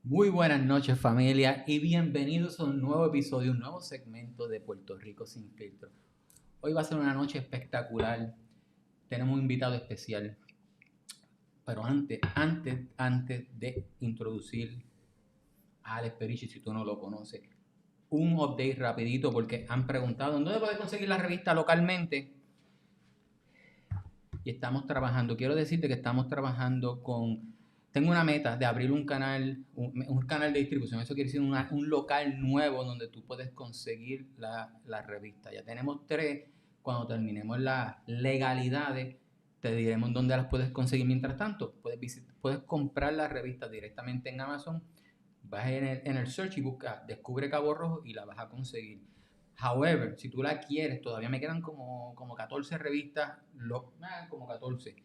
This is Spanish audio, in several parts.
Muy buenas noches, familia, y bienvenidos a un nuevo episodio, un nuevo segmento de Puerto Rico sin filtro. Hoy va a ser una noche espectacular. Tenemos un invitado especial. Pero antes de introducir a Alex Perici, si tú no lo conoces, un update rapidito porque han preguntado ¿dónde puedes conseguir la revista localmente? Y estamos trabajando. Quiero decirte que estamos trabajando con... Tengo una meta de abrir un canal de distribución. Eso quiere decir un local nuevo donde tú puedes conseguir la revista. Ya tenemos 3. Cuando terminemos las legalidades, te diremos dónde las puedes conseguir. Mientras tanto, puedes comprar la revista directamente en Amazon. Vas en el search y buscas Descubre Cabo Rojo y la vas a conseguir. However, si tú la quieres, todavía me quedan como 14 revistas, como 14.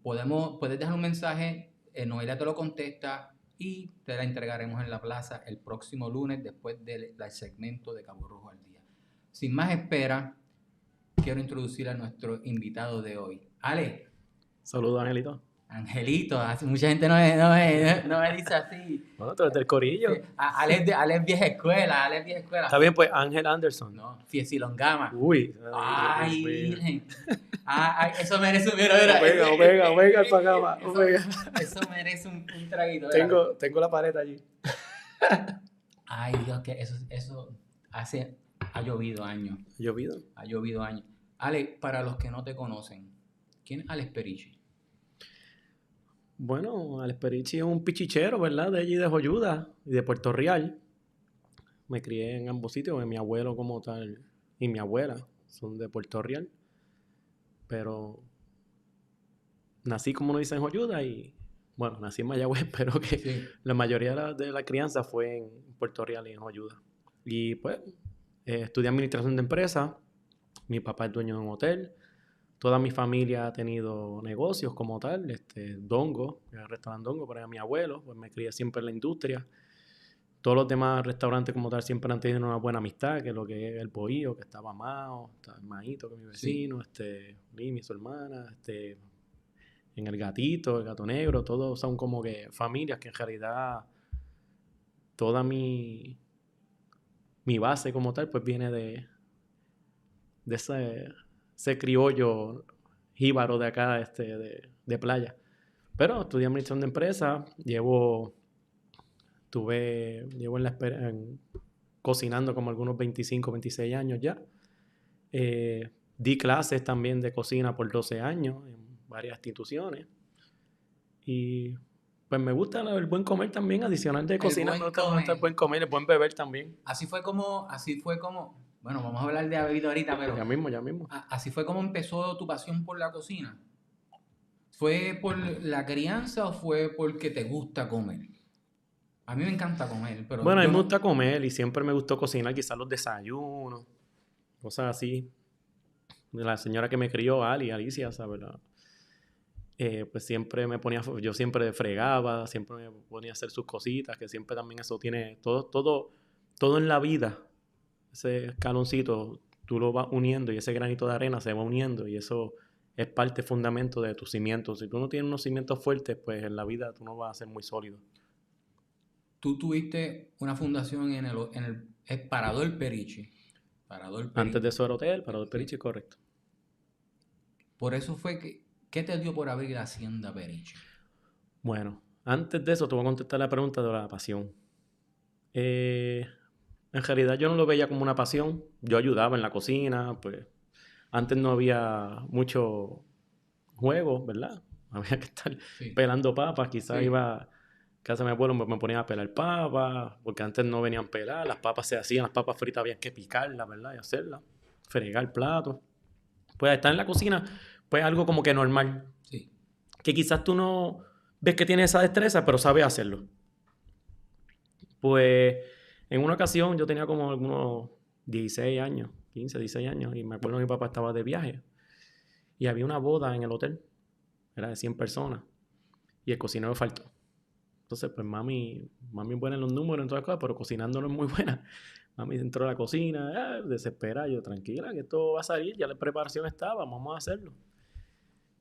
Puedes dejar un mensaje, Noelia te lo contesta y te la entregaremos en la plaza el próximo lunes después del segmento de Cabo Rojo al Día. Sin más espera, quiero introducir a nuestro invitado de hoy. Ale. Saludos, Angelito. Angelito, mucha gente no me dice así. Bueno, tú eres del corillo. Sí, Ale es vieja escuela, Está bien, pues, Ángel Anderson. No, Fiesilongama. Uy. Ay, virgen. Ay, eso merece un... Omega, Alpagama. Eso merece un traguito. Tengo la pared allí. Ay, Dios, que eso ha llovido años. Ha llovido años. Ale, para los que no te conocen, ¿quién es Alex Perici? Bueno, Alex Perici es un pichichero, ¿verdad? De allí de Joyuda y de Puerto Real. Me crié en ambos sitios, mi abuelo como tal y mi abuela son de Puerto Real. Pero nací, como uno dice, en Joyuda y, bueno, nací en Mayagüez, pero que sí, la mayoría de la crianza fue en Puerto Real y en Joyuda. Y pues, estudié administración de empresas. Mi papá es dueño de un hotel. Toda mi familia ha tenido negocios como tal. Dongo, el restaurante Dongo, para mi abuelo, pues me crié siempre en la industria. Todos los demás restaurantes como tal siempre han tenido una buena amistad, que es lo que es el Bohío, que estaba Mao, está el Maíto, que es mi vecino, sí. Limi, su hermana, en el Gatito, el Gato Negro, todos son como que familias que en realidad toda mi base como tal pues viene de ese criollo jíbaro de acá, de playa. Pero estudié administración de empresas, llevo cocinando como algunos 25, 26 años ya. Di clases también de cocina por 12 años en varias instituciones. Y pues me gusta el buen comer también, adicional de cocina, me gusta el buen comer, el buen beber también. Así fue como, bueno, vamos a hablar de la bebida ahorita, pero... Ya mismo. Así fue como empezó tu pasión por la cocina. ¿Fue por la crianza o fue porque te gusta comer? A mí me encanta comer, pero... Bueno, a mí me gusta comer y siempre me gustó cocinar, quizás los desayunos, cosas así. La señora que me crió, Alicia, ¿sabes? Pues siempre yo siempre fregaba, siempre me ponía a hacer sus cositas, que siempre también eso tiene, todo en la vida, ese escaloncito, tú lo vas uniendo y ese granito de arena se va uniendo y eso es parte fundamento de tus cimientos. Si tú no tienes unos cimientos fuertes, pues en la vida tú no vas a ser muy sólido. Tú tuviste una fundación en el Parador Perici. Antes de eso era hotel, Parador Perici, correcto. Por eso fue que... ¿Qué te dio por abrir la Hacienda Perici? Bueno, antes de eso te voy a contestar la pregunta de la pasión. En realidad yo no lo veía como una pasión. Yo ayudaba en la cocina, pues antes no había mucho juego, ¿verdad? Había que estar pelando papas. Quizás iba a casa de mi abuelo, me ponía a pelar papas, porque antes no venían peladas. Las papas se hacían, las papas fritas había que picarlas, ¿verdad? Y hacerlas, fregar platos. Pues estar en la cocina, pues algo como que normal. Sí. Que quizás tú no ves que tienes esa destreza, pero sabes hacerlo. Pues en una ocasión yo tenía como algunos 16 años, 15, 16 años, y me acuerdo que mi papá estaba de viaje. Y había una boda en el hotel, era de 100 personas, y el cocinero faltó. Entonces, pues mami es buena en los números y todas las cosas, pero cocinando no es muy buena. Mami entró a la cocina, desesperada, yo tranquila, que esto va a salir, ya la preparación estaba, vamos a hacerlo.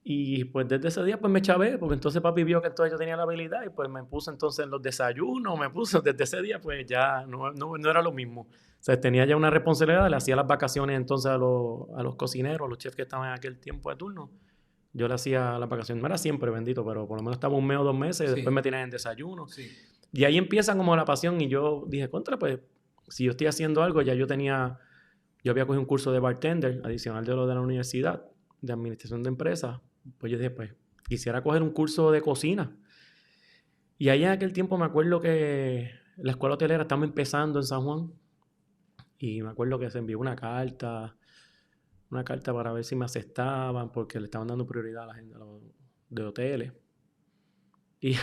Y pues desde ese día pues me chavé, porque entonces papi vio que entonces yo tenía la habilidad y pues me puso entonces en los desayunos, desde ese día pues ya no era lo mismo. O sea, tenía ya una responsabilidad, le hacía las vacaciones entonces a los cocineros, a los chefs que estaban en aquel tiempo de turno. Yo le hacía las vacaciones, no era siempre bendito, pero por lo menos estaba un mes o 2 meses, Sí. después me tenían en desayuno. Sí. Y ahí empieza como la pasión y yo dije, pues si yo estoy haciendo algo, yo había cogido un curso de bartender adicional de lo de la universidad, de administración de empresas. Pues yo dije, pues quisiera coger un curso de cocina. Y ahí en aquel tiempo me acuerdo que la escuela hotelera estaba empezando en San Juan. Y me acuerdo que se envió una carta para ver si me aceptaban, porque le estaban dando prioridad a la gente de hoteles. Y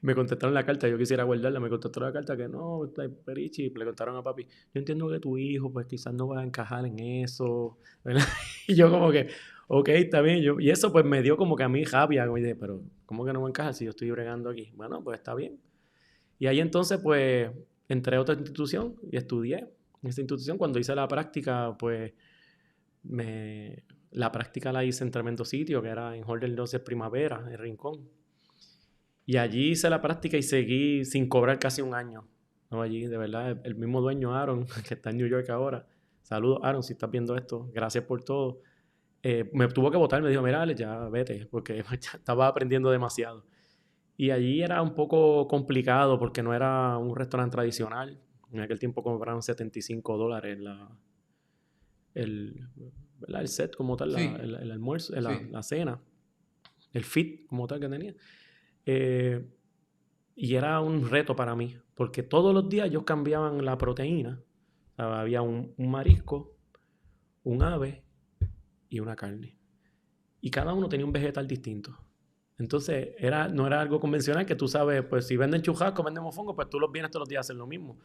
me contestaron la carta, yo quisiera guardarla, me contestó la carta que no, Perichi, le contaron a papi, yo entiendo que tu hijo pues quizás no va a encajar en eso, ¿verdad? Y yo como que, ok, está bien, y eso pues me dio como que a mí rabia, como dije, pero ¿cómo que no va a encajar si yo estoy bregando aquí? Bueno, pues está bien. Y ahí entonces pues entré a otra institución y estudié en esta institución. Cuando hice la práctica, pues la práctica la hice en tremendo sitio, que era en Holder 12 Primavera, en Rincón. Y allí hice la práctica y seguí sin cobrar casi un año. No, allí, de verdad, el mismo dueño, Aaron, que está en New York ahora. Saludos, Aaron, si estás viendo esto. Gracias por todo. Me tuvo que votar, me dijo, mira, Ale, ya vete, porque ya estaba aprendiendo demasiado. Y allí era un poco complicado porque no era un restaurante tradicional. En aquel tiempo cobraban $75 el set como tal, Sí. el almuerzo, Sí. la cena, el fit como tal que tenía. Y era un reto para mí, porque todos los días ellos cambiaban la proteína. O sea, había un marisco, un ave y una carne. Y cada uno tenía un vegetal distinto. Entonces, no era algo convencional que tú sabes, pues si venden churrasco, venden mofongo, pues tú los vienes todos los días a hacer lo mismo.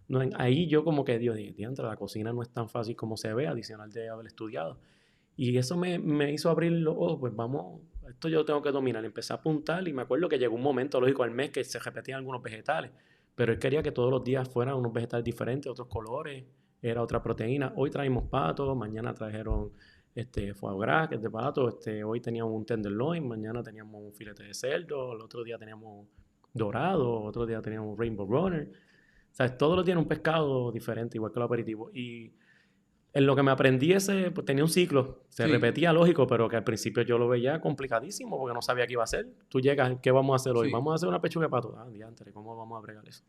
No, ahí yo como que, Dios, diantre, la cocina no es tan fácil como se ve, adicional de haber estudiado. Y eso me hizo abrir los ojos, pues vamos, esto yo tengo que dominar. Empecé a apuntar y me acuerdo que llegó un momento, lógico, al mes que se repetían algunos vegetales, pero él quería que todos los días fueran unos vegetales diferentes, otros colores, era otra proteína. Hoy traímos pato, mañana trajeron foie gras, que es de pato, hoy teníamos un tenderloin, mañana teníamos un filete de cerdo, el otro día teníamos dorado, otro día teníamos rainbow runner. O sea, todos los días era un pescado diferente, igual que el aperitivo. Y en lo que me aprendí pues tenía un ciclo, se Sí. repetía lógico, pero que al principio yo lo veía complicadísimo porque no sabía qué iba a hacer. Tú llegas, ¿qué vamos a hacer hoy? Sí. Vamos a hacer una pechuga de pato. Ah, diantre, ¿cómo vamos a bregar eso?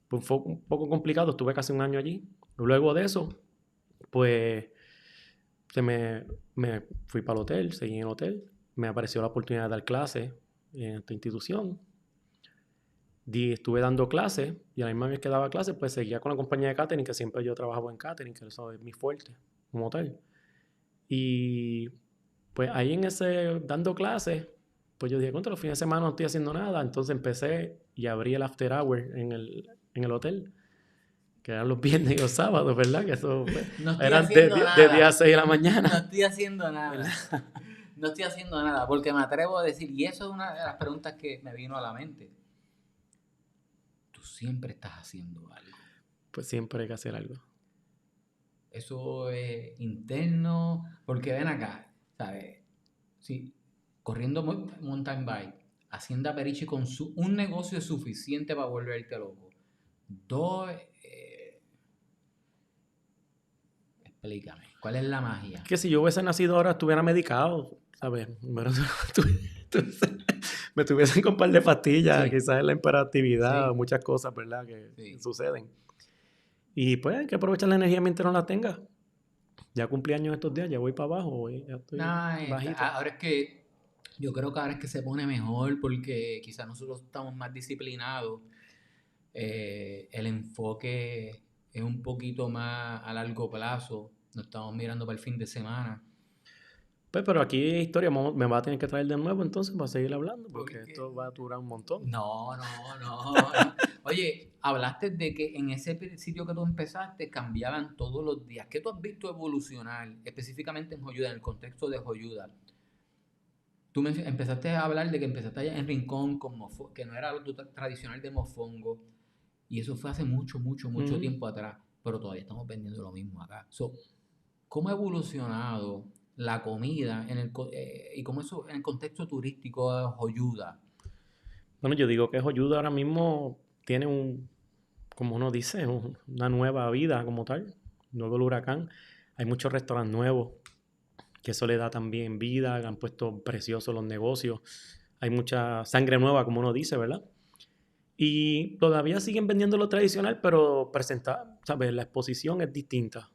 Pues fue un poco complicado, estuve casi un año allí. Luego de eso, pues me fui para el hotel, seguí en el hotel, me apareció la oportunidad de dar clases en esta institución. Estuve dando clases y a la misma vez que daba clases, pues seguía con la compañía de catering, que siempre yo trabajaba en catering, que eso es mi fuerte, como tal. Y pues ahí dando clases, pues yo dije, contra los fines de semana no estoy haciendo nada. Entonces empecé y abrí el after hour en el hotel, que eran los viernes y los sábados, ¿verdad? Que eso No estoy eran haciendo de nada. 10 a 6 de la No mañana. estoy haciendo nada. No estoy haciendo nada, porque me atrevo a decir, y eso es una de las preguntas que me vino a la mente. Tú siempre estás haciendo algo. Pues siempre hay que hacer algo. Eso es interno, porque ven acá, ¿sabes? Sí, corriendo mountain bike, Hacienda Perichi con un negocio suficiente para volverte loco. Dos, explícame, ¿cuál es la magia? Que si yo hubiese nacido ahora estuviera medicado, ¿sabes? Me tuviesen con un par de pastillas, Sí. quizás la hiperactividad, Sí. muchas cosas, ¿verdad? Que Sí. suceden. Y pues hay que aprovechar la energía mientras no la tenga. Ya cumplí años estos días, ya voy para abajo, ya estoy bajito. Ahora es que yo creo que ahora es que se pone mejor porque quizás nosotros estamos más disciplinados. El enfoque es un poquito más a largo plazo. No estamos mirando para el fin de semana. Pues, pero aquí historia, me va a tener que traer de nuevo entonces para seguir hablando, porque Porque esto va a durar un montón. no. Oye, hablaste de que en ese sitio que tú empezaste cambiaban todos los días. ¿Qué tú has visto evolucionar específicamente en Joyuda, en el contexto de Joyuda? Tú empezaste a hablar de que empezaste allá en Rincón que no era lo tradicional de mofongo. Y eso fue hace mucho tiempo atrás. Pero todavía estamos vendiendo lo mismo acá. ¿Cómo ha evolucionado la comida y cómo eso en el contexto turístico es Joyuda? Bueno, yo digo que Joyuda ahora mismo tiene como uno dice, una nueva vida como tal, nuevo el huracán. Hay muchos restaurantes nuevos, que eso le da también vida, han puesto preciosos los negocios. Hay mucha sangre nueva, como uno dice, ¿verdad? Y todavía siguen vendiendo lo tradicional, pero ¿sabes? La exposición es distinta.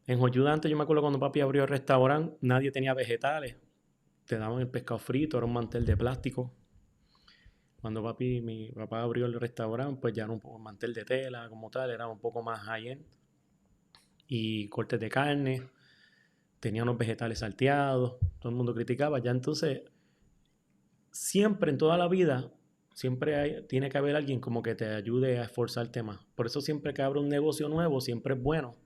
En Joyuda antes, yo me acuerdo cuando papi abrió el restaurante, nadie tenía vegetales. Te daban el pescado frito, era un mantel de plástico. Cuando mi papá abrió el restaurante, pues ya era un poco mantel de tela como tal, era un poco más high-end. Y cortes de carne, tenía unos vegetales salteados, todo el mundo criticaba. Ya entonces, siempre en toda la vida, tiene que haber alguien como que te ayude a esforzarte más. Por eso siempre que abre un negocio nuevo, siempre es bueno.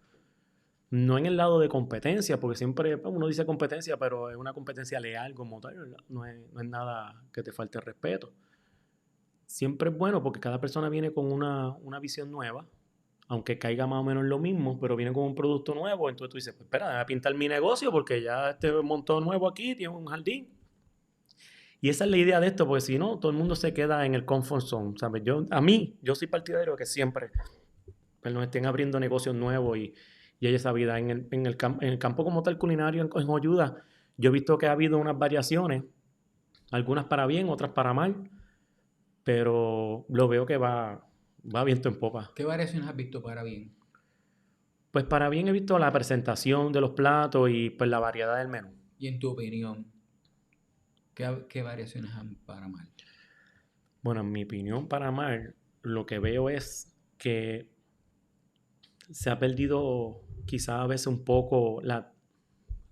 No en el lado de competencia, porque siempre uno dice competencia, pero es una competencia leal como tal, no es nada que te falte respeto. Siempre es bueno porque cada persona viene con una visión nueva, aunque caiga más o menos en lo mismo, pero viene con un producto nuevo, entonces tú dices, pues espera, déjame pintar mi negocio porque ya este montón nuevo aquí tiene un jardín. Y esa es la idea de esto, porque si no, todo el mundo se queda en el comfort zone, ¿sabes? Yo soy partidario de que siempre pues, nos estén abriendo negocios nuevos y hay esa vida. En el campo como tal culinario, en Joyuda, yo he visto que ha habido unas variaciones, algunas para bien, otras para mal, pero lo veo que va viento en popa. ¿Qué variaciones has visto para bien? Pues para bien he visto la presentación de los platos y pues la variedad del menú. Y en tu opinión, ¿qué variaciones han para mal? Bueno, en mi opinión, para mal, lo que veo es que se ha perdido quizá a veces un poco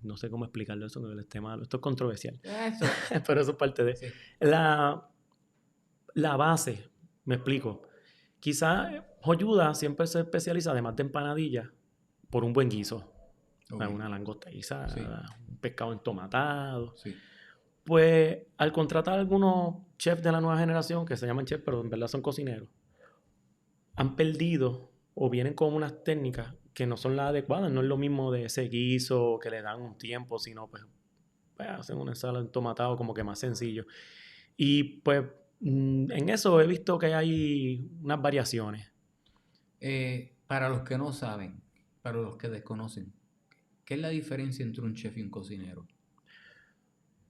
no sé cómo explicarlo eso, el tema, esto es controversial. Eso. Pero eso es parte de... Sí. La base, me explico. Quizá Joyuda siempre se especializa, además de empanadillas, por un buen guiso. Okay. Una langosta guisada, Sí. un pescado entomatado. Sí. Pues al contratar a algunos chefs de la nueva generación, que se llaman chefs, pero en verdad son cocineros, han perdido o vienen con unas técnicas que no son las adecuadas. No es lo mismo de ese guiso que le dan un tiempo, sino pues hacen una ensalada entomatado como que más sencillo. Y pues en eso he visto que hay unas variaciones. Para los que no saben, para los que desconocen, ¿qué es la diferencia entre un chef y un cocinero?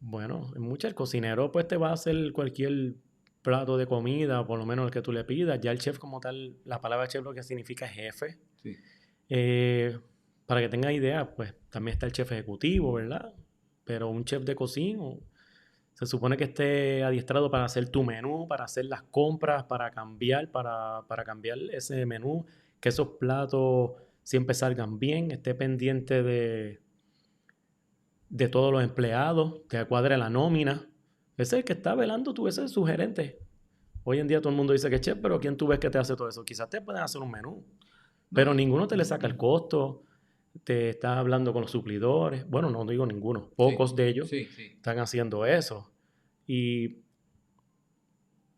Bueno, en muchas el cocinero pues te va a hacer cualquier plato de comida, por lo menos el que tú le pidas. Ya el chef como tal, la palabra chef lo que significa es jefe. Sí. Para que tengas idea, pues también está el chef ejecutivo, ¿verdad? Pero un chef de cocina se supone que esté adiestrado para hacer tu menú, para hacer las compras, para cambiar ese menú, que esos platos siempre salgan bien, esté pendiente de todos los empleados, que cuadre la nómina. Ese es el que está velando tú, ese es su gerente. Hoy en día todo el mundo dice que chef, pero ¿quién tú ves que te hace todo eso? Quizás te pueden hacer un menú, pero ninguno te le saca el costo, te está hablando con los suplidores. Bueno, no digo ninguno, pocos de ellos están haciendo eso. Y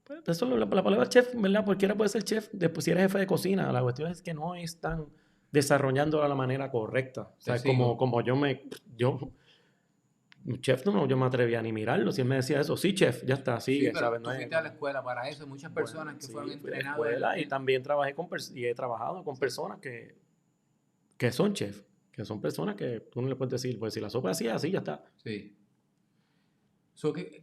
pues, eso la palabra chef, ¿verdad? Cualquiera puede ser chef, después si eres jefe de cocina. La cuestión es que no están desarrollando de la manera correcta. O sea, como un chef no, yo me atrevía ni mirarlo. Si él me decía eso, sí, chef, ya está, sigue, pero ¿sabes? tú fuiste a la escuela para eso. Muchas personas que fueron entrenadas. Fui a la escuela y también trabajé y he trabajado con personas que son chef, que son personas que tú no le puedes decir, pues si la sopa es así, así, ya está. Sí.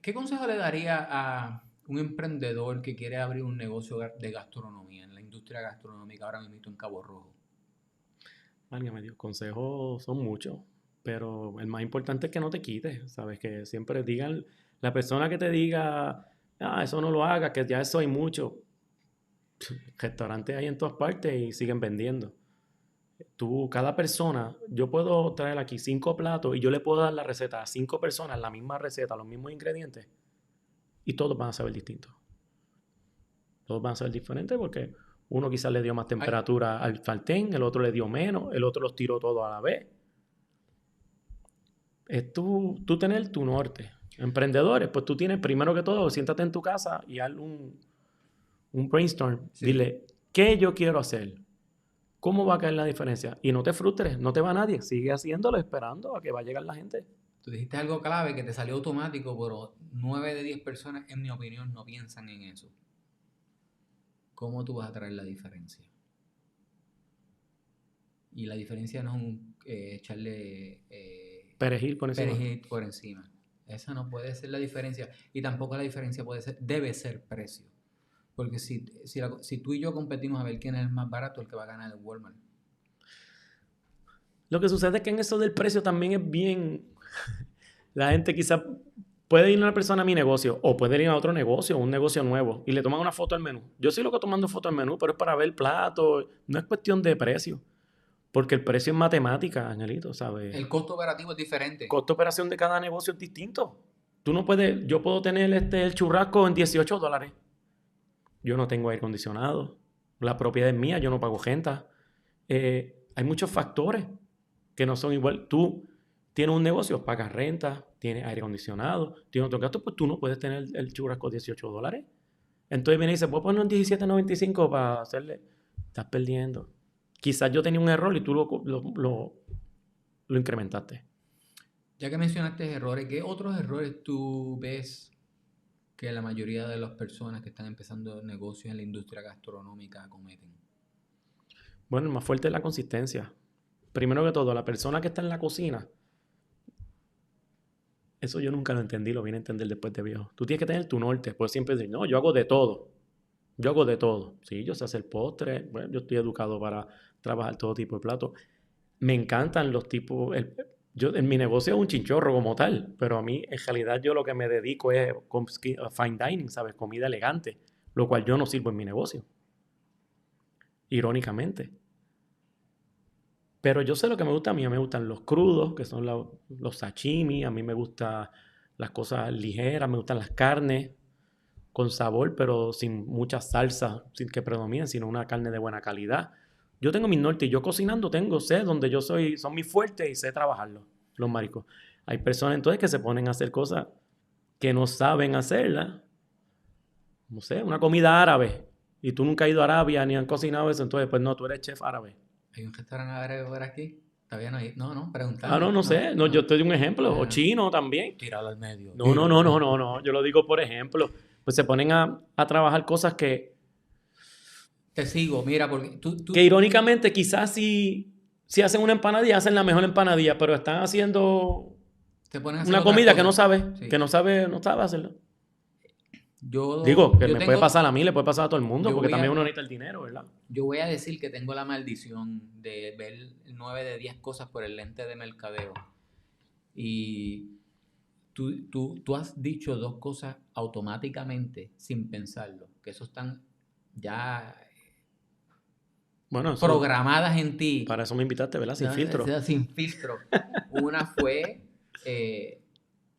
¿Qué consejo le daría a un emprendedor que quiere abrir un negocio de gastronomía, en la industria gastronómica ahora mismo en Cabo Rojo? Válgame Dios, consejos son muchos, pero el más importante es que no te quites, ¿sabes? Que siempre digan, la persona que te diga, eso no lo hagas, que ya eso hay mucho. Restaurantes hay en todas partes y siguen vendiendo. Cada persona, yo puedo traer aquí 5 platos y yo le puedo dar la receta a 5 personas, la misma receta, los mismos ingredientes, y todos van a saber distintos. Todos van a ser diferentes porque uno quizás le dio más temperatura al sartén, el otro le dio menos, el otro los tiró todos a la vez. Es tú tener tu norte. Emprendedores, pues tú tienes primero que todo, siéntate en tu casa y haz un brainstorm. Sí. Dile, ¿qué yo quiero hacer? ¿Cómo va a caer la diferencia? Y no te frustres, no te va nadie. Sigue haciéndolo esperando a que va a llegar la gente. Tú dijiste algo clave que te salió automático, pero 9 de 10 personas, en mi opinión, no piensan en eso. ¿Cómo tú vas a traer la diferencia? Y la diferencia no es echarle Perejil por encima. perejil por encima. Esa no puede ser la diferencia. Y tampoco la diferencia debe ser precio. Porque si tú y yo competimos a ver quién es el más barato, el que va a ganar es Walmart. Lo que sucede es que en eso del precio también es bien... La gente quizás puede ir a una persona a mi negocio o puede ir a otro negocio, un negocio nuevo, y le toman una foto al menú. Yo sí lo que tomando foto al menú, pero es para ver el plato. No es cuestión de precio. Porque el precio es matemática, Angelito, ¿sabes? El costo operativo es diferente. El costo de operación de cada negocio es distinto. Tú no puedes... Yo puedo tener el churrasco en $18. Yo no tengo aire acondicionado. La propiedad es mía, yo no pago renta. Hay muchos factores que no son igual. Tú tienes un negocio, pagas renta, tienes aire acondicionado, tienes otros gastos, pues tú no puedes tener el churrasco $18. Entonces viene y dice, ¿puedo poner un $17.95 para hacerle? Estás perdiendo. Quizás yo tenía un error y tú lo incrementaste. Ya que mencionaste errores, ¿qué otros errores tú ves que la mayoría de las personas que están empezando negocios en la industria gastronómica cometen? Bueno, el más fuerte es la consistencia. Primero que todo, la persona que está en la cocina, eso yo nunca lo entendí, lo vine a entender después de viejo. Tú tienes que tener tu norte, pues siempre decir, no, yo hago de todo. Yo hago de todo. Sí, yo sé hacer postre, bueno, yo estoy educado para trabajar todo tipo de platos. Me encantan los tipos... Yo en mi negocio es un chinchorro como tal, pero a mí en realidad yo lo que me dedico es fine dining, ¿sabes? Comida elegante, lo cual yo no sirvo en mi negocio. Irónicamente. Pero yo sé lo que me gusta a mí. A mí me gustan los crudos, que son los sashimi. A mí me gustan las cosas ligeras, me gustan las carnes con sabor, pero sin mucha salsa, sin que predominen, sino una carne de buena calidad. Yo tengo mis norte y yo cocinando sé donde yo soy, son mis fuertes y sé trabajarlos, los mariscos. Hay personas entonces que se ponen a hacer cosas que no saben hacerlas. No sé, una comida árabe. Y tú nunca has ido a Arabia ni han cocinado eso, entonces pues no, tú eres chef árabe. ¿Hay un restaurante árabe por aquí? Todavía no hay. No, preguntando. No sé. No, yo te doy un ejemplo. O chino también. Tíralo al medio. No. Yo lo digo por ejemplo. Pues se ponen a trabajar cosas que... Te sigo, mira, porque Que irónicamente quizás si hacen una empanadilla, hacen la mejor empanadilla, pero están haciendo una comida que no sabe, sí. no sabe hacerla. Digo, que me puede pasar a mí, le puede pasar a todo el mundo, porque también uno necesita el dinero, ¿verdad? Yo voy a decir que tengo la maldición de ver 9 de 10 cosas por el lente de mercadeo. Y tú has dicho 2 cosas automáticamente, sin pensarlo, que eso están ya programadas en ti. Para eso me invitaste, ¿verdad? Sin filtro. Sin filtro. Una fue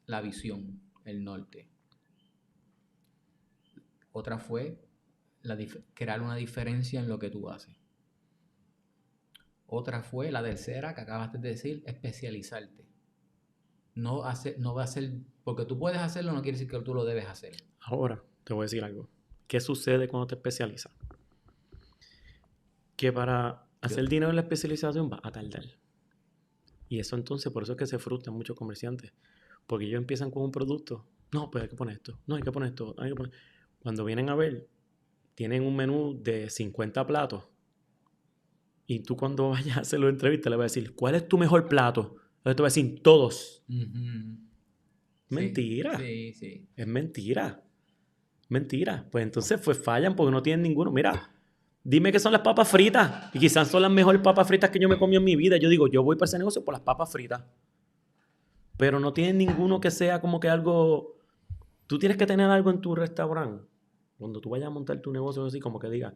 la visión, el norte. Otra fue crear una diferencia en lo que tú haces. Otra fue la tercera que acabaste de decir, especializarte. No va a ser, porque tú puedes hacerlo, no quiere decir que tú lo debes hacer. Ahora, te voy a decir algo. ¿Qué sucede cuando te especializas? Que para hacer dinero en la especialización va a tardar. Y eso entonces, por eso es que se frustran muchos comerciantes. Porque ellos empiezan con un producto. No, pues hay que poner esto. No, hay que poner esto. Cuando vienen a ver, tienen un menú de 50 platos. Y tú cuando vayas a hacerlo en entrevista le vas a decir, ¿cuál es tu mejor plato? Entonces te va a decir, todos. Uh-huh. Mentira. Sí. Es mentira. Mentira. Pues entonces fallan porque no tienen ninguno. Mira, dime qué son las papas fritas. Y quizás son las mejores papas fritas que yo me comí en mi vida. Yo digo, yo voy para ese negocio por las papas fritas. Pero no tienen ninguno que sea como que algo... Tú tienes que tener algo en tu restaurante. Cuando tú vayas a montar tu negocio así, como que diga,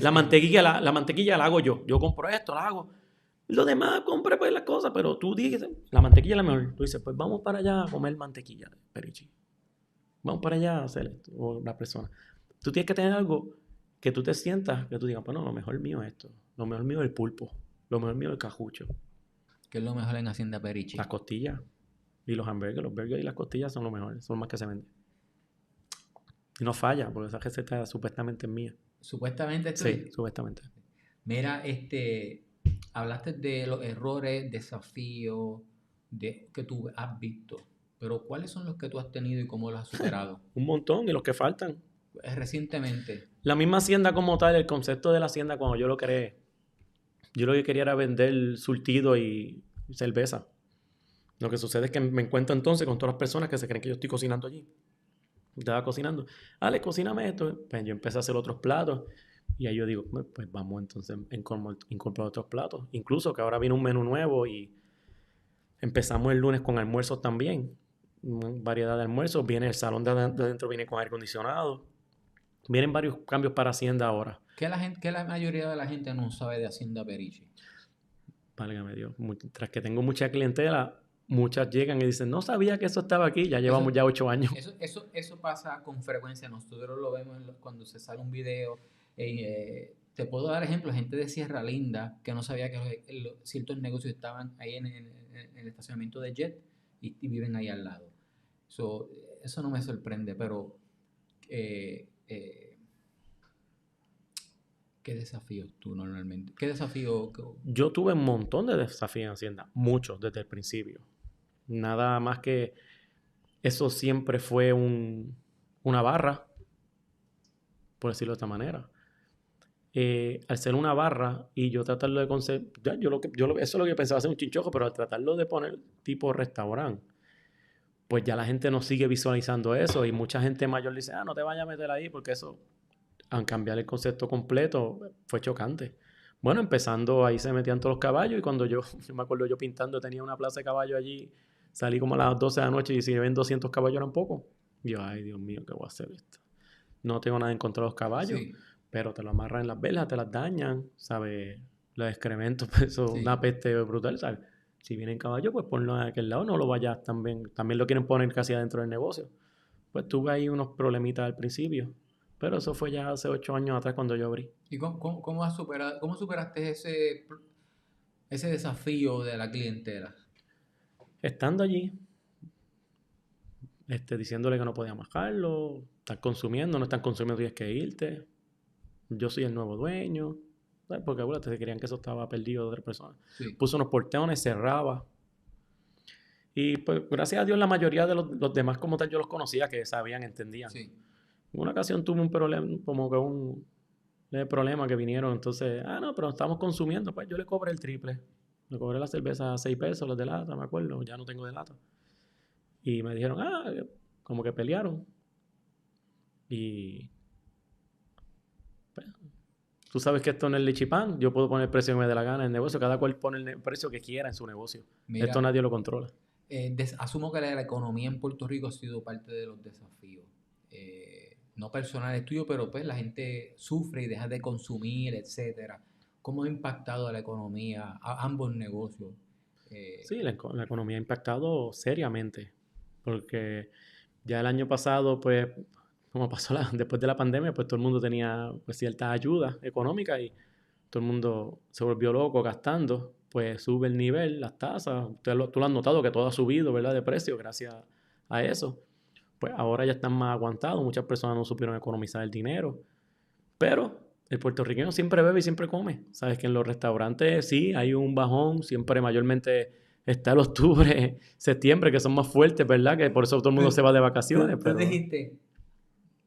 la mantequilla la hago yo. Yo compro esto, la hago. Lo demás, compre pues las cosas, pero tú dices, la mantequilla es la mejor. Tú dices, pues vamos para allá a comer mantequilla de perichi. Vamos para allá a hacer esto, o la persona. Tú tienes que tener algo que tú te sientas, que tú digas, bueno, lo mejor mío es esto. Lo mejor mío es el pulpo. Lo mejor mío es el cajucho. ¿Qué es lo mejor en Hacienda Perichi? Las costillas. Y los hamburgues. Los burgers y las costillas son lo mejor. Son los más que se venden. Y no falla, porque esa receta supuestamente es mía. ¿Supuestamente? Sí, supuestamente. Mira, hablaste de los errores, desafíos que tú has visto, pero ¿cuáles son los que tú has tenido y cómo los has superado? Un montón y los que faltan. Recientemente. La misma hacienda como tal, el concepto de la hacienda cuando yo lo creé, yo lo que quería era vender surtido y cerveza. Lo que sucede es que me encuentro entonces con todas las personas que se creen que yo estoy cocinando allí. Estaba cocinando. Ale, cocíname esto. Pues yo empecé a hacer otros platos. Y ahí yo digo, pues vamos entonces a incorporar otros platos. Incluso que ahora viene un menú nuevo y empezamos el lunes con almuerzos también. Variedad de almuerzos. Viene el salón de adentro, viene con aire acondicionado. Vienen varios cambios para Hacienda ahora. ¿Qué la mayoría de la gente no sabe de Hacienda Perichi? Válgame Dios. Tras que tengo mucha clientela, muchas llegan y dicen, no sabía que eso estaba aquí. Ya llevamos ya 8 años. Eso pasa con frecuencia. Nosotros lo vemos cuando se sale un video. Te puedo dar ejemplos. Gente de Sierra Linda que no sabía que ciertos negocios estaban ahí en el estacionamiento de Jet y viven ahí al lado. Eso no me sorprende, pero ¿qué desafíos tú normalmente? ¿Qué desafío? Yo tuve un montón de desafíos en Hacienda, muchos desde el principio. Nada más que eso siempre fue una barra, por decirlo de esta manera. Al ser una barra y yo tratarlo de conseguir, eso es lo que yo pensaba hacer un chinchojo, pero al tratarlo de poner tipo restaurante, pues ya la gente no sigue visualizando eso y mucha gente mayor dice, no te vayas a meter ahí porque eso, al cambiar el concepto completo, fue chocante. Bueno, empezando ahí se metían todos los caballos y cuando yo me acuerdo yo pintando, tenía una plaza de caballos allí, salí como a las 12 de la noche y si ven 200 caballos eran pocos. Yo, ay Dios mío, ¿qué voy a hacer esto? No tengo nada en contra de los caballos, sí, pero te lo amarran en las velas, te las dañan, ¿sabes? Los excrementos, pues eso es una peste brutal, ¿sabes? Si vienen caballos, pues ponlo a aquel lado, no lo vayas también lo quieren poner casi adentro del negocio. Pues tuve ahí unos problemitas al principio, pero eso fue ya hace 8 años atrás cuando yo abrí. ¿Y cómo superaste ese desafío de la clientela? Estando allí, diciéndole que no podía bajarlo, están consumiendo, no están consumiendo, tienes que irte. Yo soy el nuevo dueño. ¿Sabes? Porque acuérdate, se creían que eso estaba perdido de otra persona. Sí. Puso unos portones, cerraba. Y pues gracias a Dios la mayoría de los demás como tal yo los conocía, que sabían, entendían. Sí. En una ocasión tuve un problema, como que un problema que vinieron, entonces, no, pero estamos consumiendo, pues yo le cobré el triple. Le cobré la cerveza a 6 pesos, los de lata, me acuerdo, ya no tengo de lata. Y me dijeron, como que pelearon. Y pues, tú sabes que esto no es lichipán, yo puedo poner el precio que me dé la gana en el negocio, cada cual pone el precio que quiera en su negocio. Mira, esto nadie lo controla. Asumo que la economía en Puerto Rico ha sido parte de los desafíos. No personales tuyos, pero pues la gente sufre y deja de consumir, etcétera. ¿Cómo ha impactado a la economía, a ambos negocios? Sí, la economía ha impactado seriamente, porque ya el año pasado, pues, como pasó después de la pandemia, pues todo el mundo tenía pues, cierta ayuda económica y todo el mundo se volvió loco gastando, pues sube el nivel, las tasas, tú lo has notado que todo ha subido, ¿verdad? De precio gracias a eso. Pues ahora ya están más aguantados, muchas personas no supieron economizar el dinero, pero el puertorriqueño siempre bebe y siempre come. Sabes que en los restaurantes sí hay un bajón, siempre mayormente está el octubre, septiembre, que son más fuertes, ¿verdad? Que por eso todo el mundo se va de vacaciones. Tú dijiste,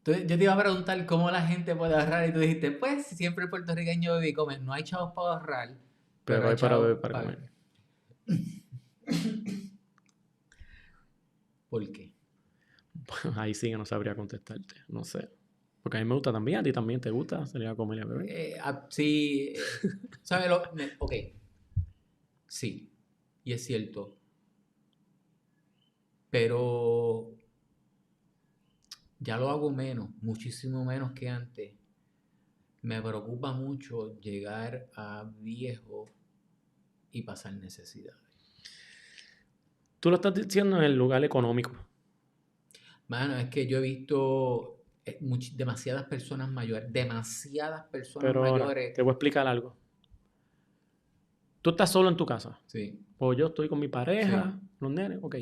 yo te iba a preguntar cómo la gente puede ahorrar y tú dijiste, pues siempre el puertorriqueño bebe y come. No hay chavos para ahorrar, pero hay para beber para comer. ¿Por qué? Ahí sí que no sabría contestarte, no sé. Porque a mí me gusta también, a ti también te gusta salir a comer y a beber. Sí, ¿sabes lo? Ok, sí, y es cierto. Pero ya lo hago menos, muchísimo menos que antes. Me preocupa mucho llegar a viejo y pasar necesidades. Tú lo estás diciendo en el lugar económico. Mano, es que yo he visto demasiadas personas mayores. Pero mayores. Te voy a explicar algo. Tú estás solo en tu casa. Sí. O yo estoy con mi pareja, sí, los nenes, ok.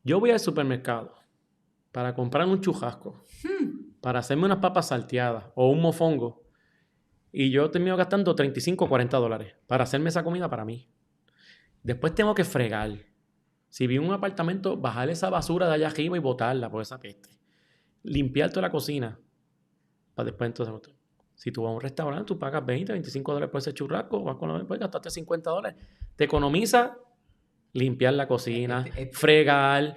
Yo voy al supermercado para comprar un churrasco, para hacerme unas papas salteadas o un mofongo. Y yo termino gastando 35 o 40 dólares para hacerme esa comida para mí. Después tengo que fregar. Si vi un apartamento, bajar esa basura de allá arriba y botarla por esa peste. Limpiar toda la cocina. Para después entonces... Si tú vas a un restaurante, tú pagas 20, 25 dólares por ese churrasco, vas con después gastaste 50 dólares. Te economiza limpiar la cocina, fregar,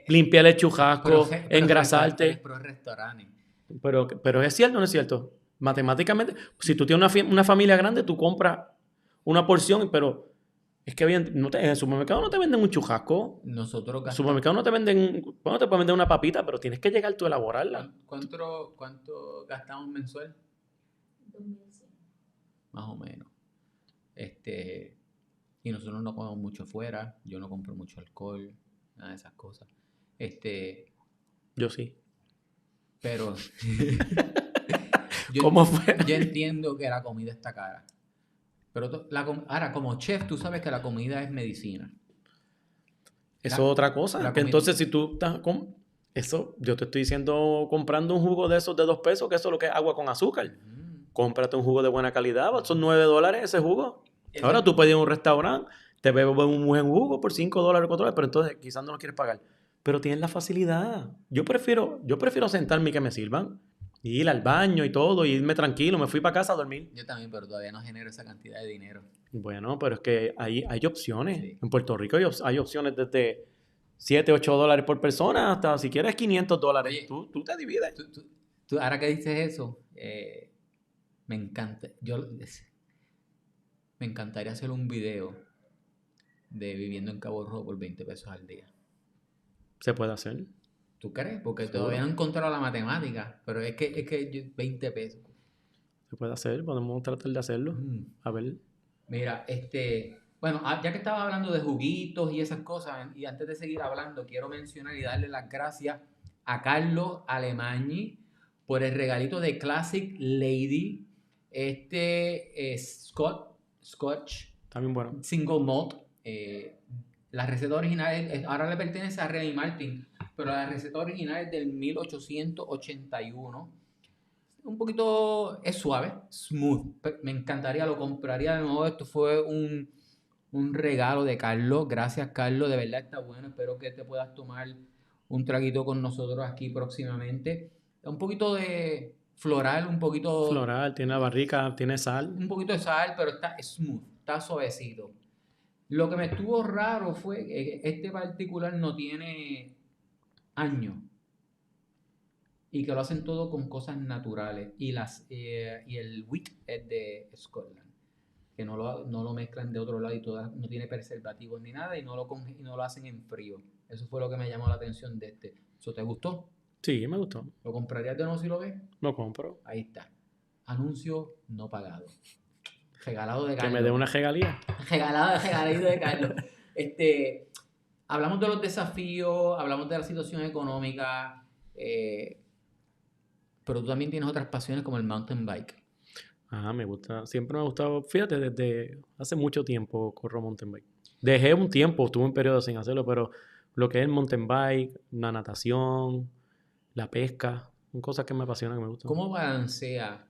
limpiar el churrasco, engrasarte. Pero es cierto o no es cierto. Matemáticamente, si tú tienes una familia grande, tú compras una porción, pero es que en el supermercado no te venden un churrasco. Nosotros gastamos... En el supermercado no te venden... Bueno, te pueden vender una papita, pero tienes que llegar tú a elaborarla. ¿Cuánto gastamos mensual? 2100. Más o menos. Y nosotros no comemos mucho fuera. Yo no compro mucho alcohol, nada de esas cosas. Yo sí. Pero ¿Cómo fue? Yo entiendo que la comida está cara. Pero ahora, como chef, tú sabes que la comida es medicina. Eso es otra cosa. Que entonces, si tú estás con eso, yo te estoy diciendo, comprando un jugo de esos de 2 pesos, que eso es lo que es agua con azúcar. Cómprate un jugo de buena calidad, son 9 dólares ese jugo. Ahora tú puedes ir a un restaurante, te bebes un buen jugo por 5 dólares, 4 dólares, pero entonces quizás no lo quieres pagar. Pero tienes la facilidad. Yo prefiero sentarme y que me sirvan. Y ir al baño y todo, y irme tranquilo. Me fui para casa a dormir. Yo también, pero todavía no genero esa cantidad de dinero. Bueno, pero es que hay opciones. Sí. En Puerto Rico hay opciones desde 7, 8 dólares por persona hasta, si quieres, 500 dólares. Oye, tú te divides. Tú, ahora que dices eso, me encanta. Me encantaría hacer un video de viviendo en Cabo Rojo por 20 pesos al día. ¿Se puede hacer? ¿Tú crees? Porque todavía no he encontrado la matemática, pero es que 20 pesos. Se puede hacer, podemos tratar de hacerlo. A ver. Mira, bueno, ya que estaba hablando de juguitos y esas cosas, y antes de seguir hablando, quiero mencionar y darle las gracias a Carlos Alemagni por el regalito de Classic Lady, Scotch. También bueno. Single Malt. La receta original ahora le pertenece a Remy Martin, pero la receta original es del 1881. Un poquito, es suave, smooth. Me encantaría, lo compraría de nuevo. Esto fue un regalo de Carlos. Gracias, Carlos. De verdad está bueno. Espero que te puedas tomar un traguito con nosotros aquí próximamente. Un poquito de floral, un poquito... Floral, tiene la barrica, tiene sal. Un poquito de sal, pero está smooth, está suavecito. Lo que me estuvo raro fue que este particular no tiene año y que lo hacen todo con cosas naturales y el wheat es de Scotland, que no lo mezclan de otro lado y no tiene preservativos ni nada y no lo hacen en frío. Eso fue lo que me llamó la atención de este. ¿Eso te gustó? Sí, me gustó. ¿Lo comprarías de nuevo si lo ves? Lo compro. Ahí está. Anuncio no pagado. Regalado de Carlos. Que me dé una regalía. Regalado de Carlos. Hablamos de los desafíos, hablamos de la situación económica, pero tú también tienes otras pasiones como el mountain bike. Me gusta. Siempre me ha gustado. Fíjate, desde hace mucho tiempo corro mountain bike. Dejé un tiempo, estuve un periodo sin hacerlo, pero lo que es el mountain bike, la natación, la pesca, son cosas que me apasionan, que me gustan. ¿Cómo balancea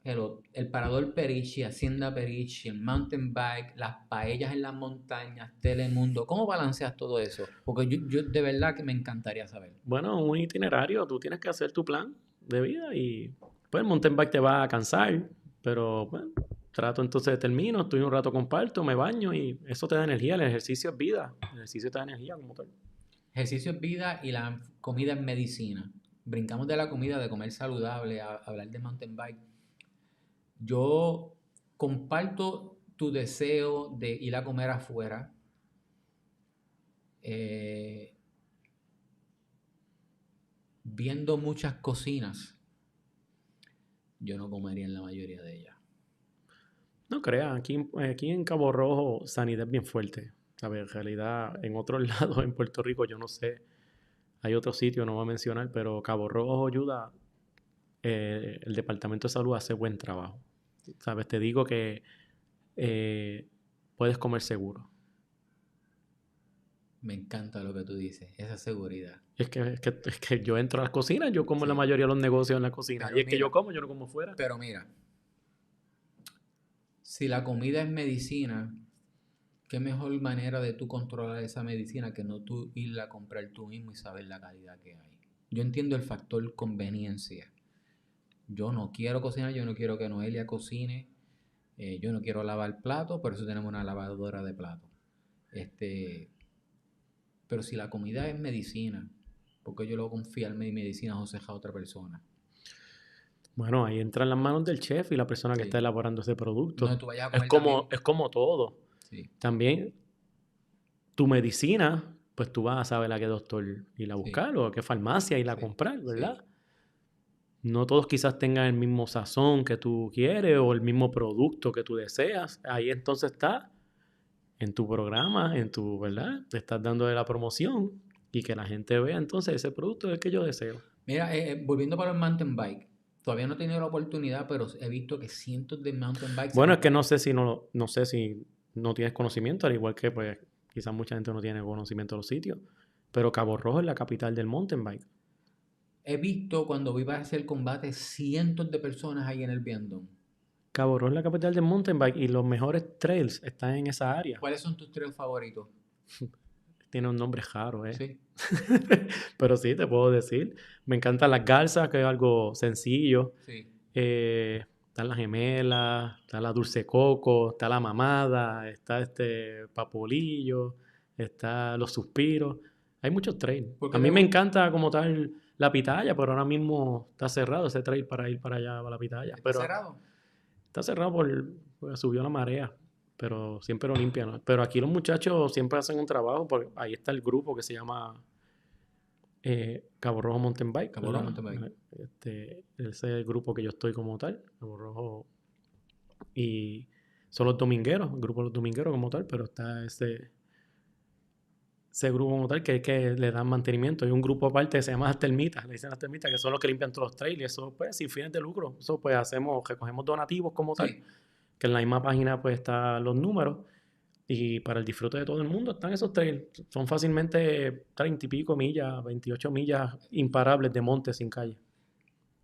el parador Perichi, Hacienda Perichi, el mountain bike, las paellas en las montañas, Telemundo? ¿Cómo balanceas todo eso? Porque yo de verdad que me encantaría saber. Bueno, un itinerario, tú tienes que hacer tu plan de vida y pues el mountain bike te va a cansar, pero bueno, trato entonces termino, estoy un rato comparto, me baño y eso te da energía, el ejercicio es vida, el ejercicio te da energía como tal. Ejercicio es vida y la comida es medicina. Brincamos de la comida, de comer saludable, a hablar de mountain bike. Yo comparto tu deseo de ir a comer afuera. Viendo muchas cocinas, yo no comería en la mayoría de ellas. No creas, aquí en Cabo Rojo sanidad es bien fuerte. ¿Sabes? En realidad, en otros lados, en Puerto Rico, yo no sé. Hay otro sitio, no voy a mencionar, pero Cabo Rojo ayuda. El Departamento de Salud hace buen trabajo. ¿Sabes? Te digo que puedes comer seguro. Me encanta lo que tú dices, esa seguridad. Es que yo entro a las cocinas, yo como sí. La mayoría de los negocios en la cocina. Pero y es mira, que yo no como fuera. Pero mira, Si la comida es medicina, ¿qué mejor manera de tú controlar esa medicina que no tú irla a comprar tú mismo y saber la calidad que hay? Yo entiendo el factor conveniencia. Yo no quiero cocinar, yo no quiero que Noelia cocine, yo no quiero lavar platos, por eso tenemos una lavadora de platos. Pero si la comida es medicina, ¿por qué yo le voy a confiar mi medicina a otra persona? Bueno, ahí entran las manos del chef y la persona que Sí. está elaborando ese producto. No, tú vayas a Es comer como, también. es como todo. Sí, También tu medicina, pues tú vas a saber a qué doctor ir a sí, buscar o a qué farmacia ir a sí, comprar, ¿verdad? sí. No todos quizás tengan el mismo sazón que tú quieres o el mismo producto que tú deseas. Ahí entonces está en tu programa, ¿verdad? Te estás dando de la promoción y que la gente vea entonces ese producto es el que yo deseo. Mira, volviendo para el mountain bike, todavía no he tenido la oportunidad, pero he visto que cientos de mountain bikes Bueno, es que no sé si no tienes conocimiento, al igual que pues quizás mucha gente no tiene conocimiento de los sitios, pero Cabo Rojo es la capital del mountain bike. he visto cuando iba a hacer combate cientos de personas ahí en el Viandón. Cabo Rojo es la capital del mountain bike y los mejores trails están en esa área. ¿Cuáles son tus tres favoritos? Tiene un nombre raro, ¿eh? Sí, Pero sí, te puedo decir. Me encantan las garzas, que es algo sencillo. sí. Están las gemelas, está la dulce coco, está la mamada, está papolillo, está los suspiros. Hay muchos trails. ¿Por A qué mí te me gusta? encanta como tal la pitaya, pero ahora mismo está cerrado ese trail para ir para allá, para la pitaya. ¿Está Pero cerrado? está cerrado porque subió la marea, pero siempre lo limpian, ¿no? Pero aquí los muchachos siempre hacen un trabajo, porque ahí está el grupo que se llama Cabo Rojo Mountain Bike, Cabo Rojo ¿verdad? Mountain Bike. Ese es el grupo que yo estoy como tal, Cabo Rojo. Y son los domingueros, el grupo de los domingueros como tal, pero está ese grupo como tal que le dan mantenimiento. Hay un grupo aparte que se llama las termitas, le dicen las termitas, que son los que limpian todos los trails. Y eso, pues, sin fines de lucro. Eso, pues, recogemos donativos como tal, Sí. que en la misma página, pues, están los números. Y para el disfrute de todo el mundo están esos trails. Son fácilmente 30 y pico millas, 28 millas imparables de monte sin calle.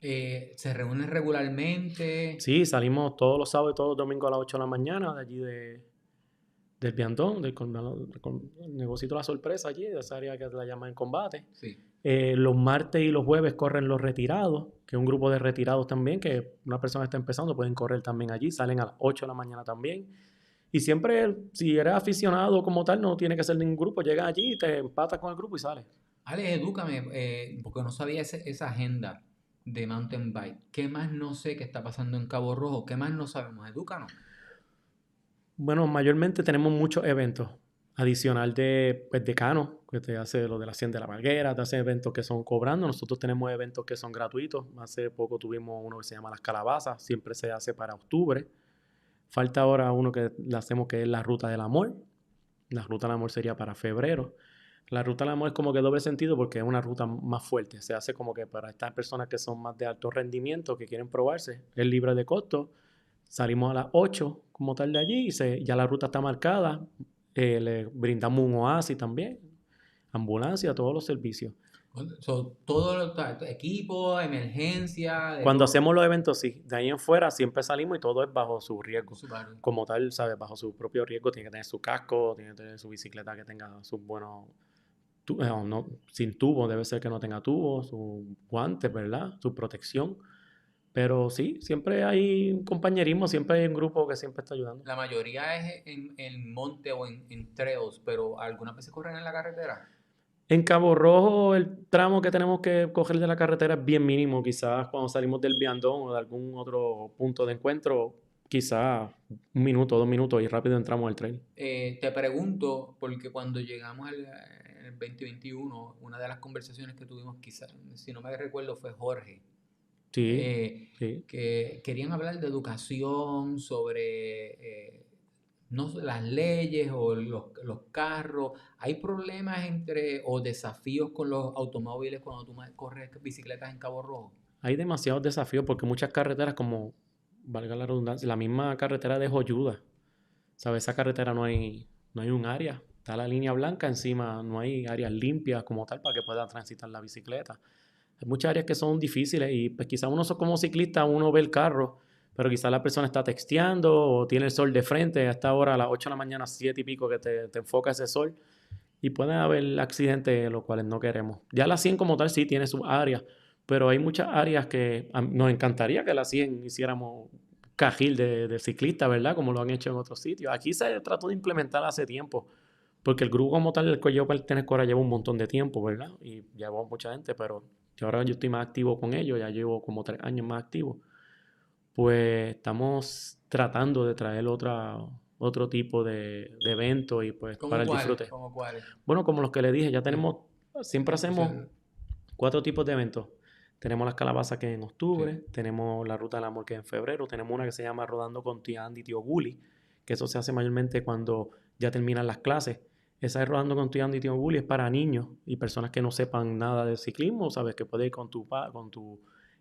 ¿Se reúnen regularmente? Sí, salimos todos los sábados y todos los domingos a las 8 de la mañana de allí del Viandón, del negocito La Sorpresa allí, de esa área que la llaman en combate. Sí. Los martes y los jueves corren los retirados, que es un grupo de retirados también, que una persona está empezando, pueden correr también allí, salen a las 8 de la mañana también. Y siempre, si eres aficionado como tal, no tiene que ser ningún grupo, llegas allí, te empatas con el grupo y sales. Ale, edúcame, porque no sabía esa agenda de mountain bike. ¿Qué más no sé que está pasando en Cabo Rojo? ¿Qué más no sabemos? Edúcanos. Bueno, mayormente tenemos muchos eventos. Adicional de Decano, que te hace lo de la 100 de la Valguera, te hace eventos que son cobrando. Nosotros tenemos eventos que son gratuitos. Hace poco tuvimos uno que se llama Las Calabazas, siempre se hace para octubre. Falta ahora uno que le hacemos que es la Ruta del Amor. La Ruta del Amor sería para febrero. La Ruta del Amor es como que doble sentido porque es una ruta más fuerte. Se hace como que para estas personas que son más de alto rendimiento, que quieren probarse, es libre de costo. Salimos a las 8 como tal de allí y ya la ruta está marcada. Le brindamos un oasis también, ambulancia, todos los servicios. Todo equipo, emergencia, de Cuando todo. hacemos los eventos, sí, de ahí en fuera siempre salimos y todo es bajo su riesgo. Subaru. Como tal, ¿sabes? Bajo su propio riesgo, tiene que tener su casco, tiene que tener su bicicleta que tenga sus buenos... sin tubo, debe ser que no tenga tubo, sus guantes, ¿verdad? Su protección. Pero sí, siempre hay un compañerismo, siempre hay un grupo que siempre está ayudando. La mayoría es en monte o en trails, pero algunas veces corren en la carretera. En Cabo Rojo, el tramo que tenemos que coger de la carretera es bien mínimo. Quizás cuando salimos del Viandón o de algún otro punto de encuentro, quizás 1 minuto, 2 minutos y rápido entramos al tren. Te pregunto, porque cuando llegamos al 2021, una de las conversaciones que tuvimos, quizás, si no me recuerdo, fue Jorge. Sí, sí. Que querían hablar de educación, sobre no, las leyes o los carros. ¿Hay problemas o desafíos con los automóviles cuando tú corres bicicletas en Cabo Rojo? Hay demasiados desafíos porque muchas carreteras, como valga la redundancia, la misma carretera de Joyuda, ¿sabes? Esa carretera no hay un área. Está la línea blanca encima, no hay áreas limpias como tal para que pueda transitar la bicicleta. Hay muchas áreas que son difíciles y pues quizás uno como ciclista uno ve el carro, pero quizás la persona está texteando o tiene el sol de frente a esta hora, a las 8 de la mañana, 7 y pico, que te enfoca ese sol. Y pueden haber accidentes, los cuales no queremos. Ya la 100 como tal sí tiene sus áreas, pero hay muchas áreas que nos encantaría que la 100 hiciéramos cajil de ciclistas, ¿verdad? Como lo han hecho en otros sitios. Aquí se trató de implementar hace tiempo, porque el grupo como tal, el que yo pertenezco ahora, lleva un montón de tiempo, ¿verdad? Y llevó mucha gente, pero ahora yo estoy más activo con ellos, ya llevo como 3 años más activo. Pues estamos tratando de traer otro tipo de evento y pues para ¿Cómo el cuáles? disfrute. ¿Cómo cuáles? Bueno, como los que le dije, ya tenemos, siempre hacemos Sí, 4 tipos de eventos. Tenemos las calabazas que es en octubre, sí. tenemos la Ruta del Amor que es en febrero, tenemos una que se llama Rodando con Tía Andy y Tío Gully, que eso se hace mayormente cuando ya terminan las clases. Esa es Rodando con Tía Andy y Tío Gully, es para niños y personas que no sepan nada de ciclismo, sabes que puedes ir con con tu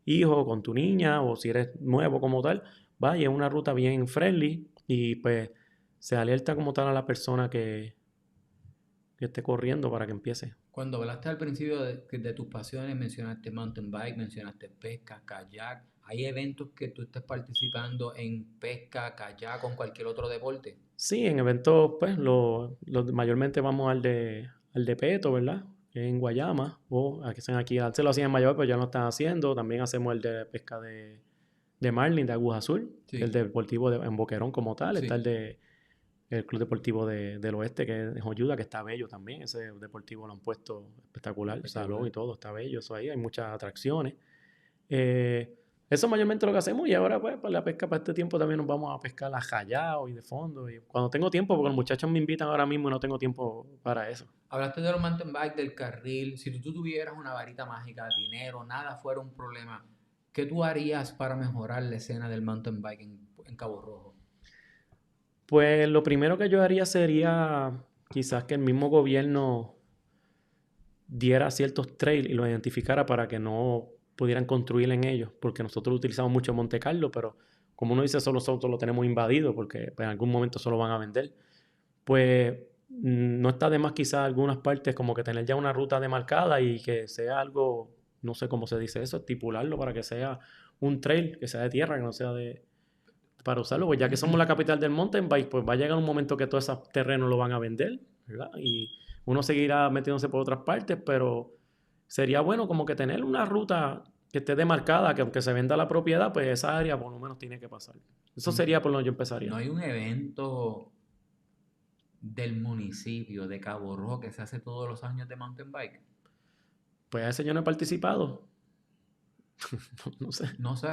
hijo, con tu niña, o si eres nuevo como tal, vaya, es una ruta bien friendly y pues se alerta como tal a la persona que esté corriendo para que empiece. Cuando hablaste al principio de tus pasiones, mencionaste mountain bike, mencionaste pesca, kayak. ¿Hay eventos que tú estés participando en pesca, kayak o en cualquier otro deporte? Sí, en eventos, pues, mayormente vamos al de Peto, ¿verdad? Que es en Guayama, o aquí hacen aquí, antes lo hacían en Mayagüez, pero ya no lo están haciendo. También hacemos el de pesca de Marlin, de Aguja Azul, que es el Sí, deportivo en Boquerón como tal. Está sí. el Club Deportivo del Oeste, que es Joyuda, que está bello también. Ese deportivo lo han puesto espectacular, el salón Espectacular. y todo, está bello eso ahí. Hay muchas atracciones. Eh, Eso mayormente lo que hacemos y ahora pues para la pesca para este tiempo también nos vamos a pescar a Jayao y de fondo y cuando tengo tiempo porque los muchachos me invitan ahora mismo y no tengo tiempo para eso. Hablaste de los mountain bike, del carril. Si tú tuvieras una varita mágica, dinero, nada fuera un problema, ¿qué tú harías para mejorar la escena del mountain bike en Cabo Rojo? Pues lo primero que yo haría sería quizás que el mismo gobierno diera ciertos trails y los identificara para que no pudieran construir en ellos, porque nosotros utilizamos mucho Monte Carlo, pero como uno dice, solo nosotros lo tenemos invadido porque pues, en algún momento solo van a vender. Pues no está de más quizás algunas partes como que tener ya una ruta demarcada y que sea algo, no sé cómo se dice eso, estipularlo para que sea un trail, que sea de tierra, que no sea para usarlo, pues ya que somos la capital del mountain bike, pues va a llegar un momento que todos esos terrenos lo van a vender, ¿verdad? Y uno seguirá metiéndose por otras partes, pero sería bueno como que tener una ruta que esté demarcada, que aunque se venda la propiedad, pues esa área por lo menos tiene que pasar. Eso sería por donde yo empezaría. No hay un evento del municipio de Cabo Rojo que se hace todos los años de mountain bike. Pues a ese yo no he participado. No sé. No sé.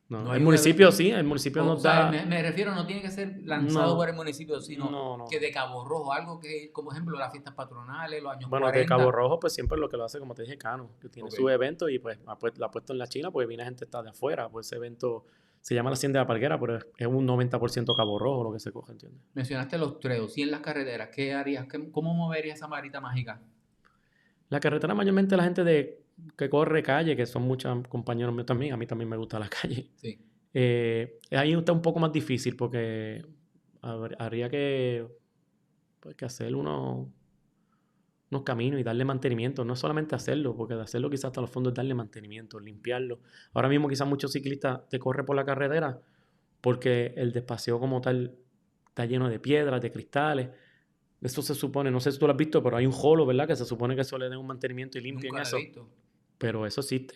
No, No el hay un municipio evento. sí, el municipio O nos sea, da... me refiero, no tiene que ser lanzado por No, el municipio, sino no. que de Cabo Rojo, algo que, como ejemplo, las fiestas patronales, los años Bueno, de Cabo 40. Rojo, pues siempre lo que lo hace, como te dije, Cano, que tiene Ok. su evento y pues la ha puesto en la China porque viene gente está de afuera. Pues ese evento se llama la Hacienda de la Palguera, pero es un 90% Cabo Rojo lo que se coge, ¿entiendes? Mencionaste los trails y en las carreteras, ¿qué harías? ¿Cómo moverías esa varita mágica? La carretera mayormente la gente que corre calle, que son muchos compañeros míos también, a mí también me gusta la calle. Sí. Ahí está un poco más difícil porque habría pues, que hacer unos caminos y darle mantenimiento. No solamente hacerlo, porque de hacerlo quizás hasta los fondos es darle mantenimiento, limpiarlo. Ahora mismo quizás muchos ciclistas te corren por la carretera porque el despaseo como tal está lleno de piedras, de cristales. Eso se supone, no sé si tú lo has visto, pero hay un holo, ¿verdad? Que se supone que eso le den un mantenimiento y limpien Nunca lo he eso. visto. Pero eso existe.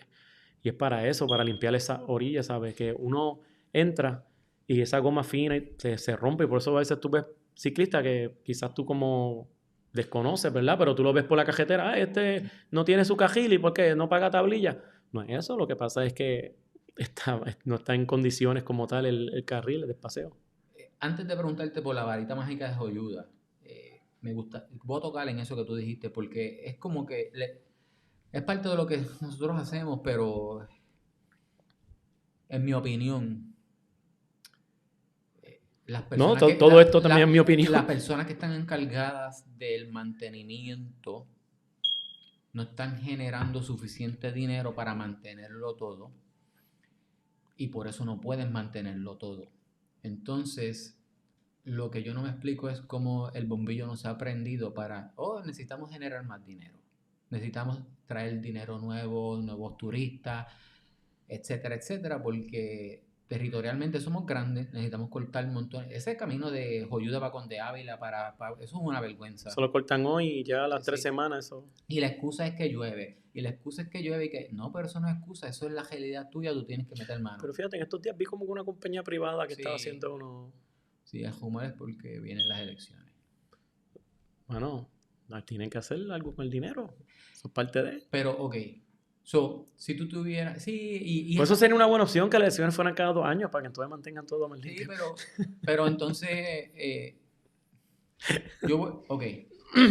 Y es para eso, para limpiar esa orilla, ¿sabes? Que uno entra y esa goma fina y se rompe. Y por eso a veces tú ves ciclistas que quizás tú como desconoces, ¿verdad? Pero tú lo ves por la cajetera, ah, este no tiene su cajil y ¿por qué? No paga tablilla. No es eso, lo que pasa es que no está en condiciones como tal el carril de paseo. Antes de preguntarte por la varita mágica de Joyuda, me gusta, voy a tocar en eso que tú dijiste, porque es como que es parte de lo que nosotros hacemos, pero en mi opinión, las No, personas que, todo esto también es mi opinión. las personas que están encargadas del mantenimiento no están generando suficiente dinero para mantenerlo todo y por eso no pueden mantenerlo todo. Entonces, lo que yo no me explico es cómo el bombillo no se ha aprendido para, necesitamos generar más dinero, necesitamos traer dinero nuevo, nuevos turistas, etcétera, etcétera, porque territorialmente somos grandes, necesitamos cortar un montón. Ese camino de Joyuda para Conde Ávila, eso es una vergüenza. Eso lo cortan hoy y ya a las Sí, 3 sí. semanas eso. Y la excusa es que llueve. Y la excusa es que llueve y que... No, pero eso no es excusa, eso es la realidad tuya, tú tienes que meter mano. Pero fíjate, en estos días vi como que una compañía privada que estaba Sí. haciendo unos... Sí, el rumor es porque vienen las elecciones. Bueno, tienen que hacer algo con el dinero. Eso es parte de... Pero, ok. So, si tú tuvieras... Sí, y Por eso sería una buena opción que las elecciones fueran cada 2 años para que entonces mantengan todo más sí, limpio. pero entonces... Ok,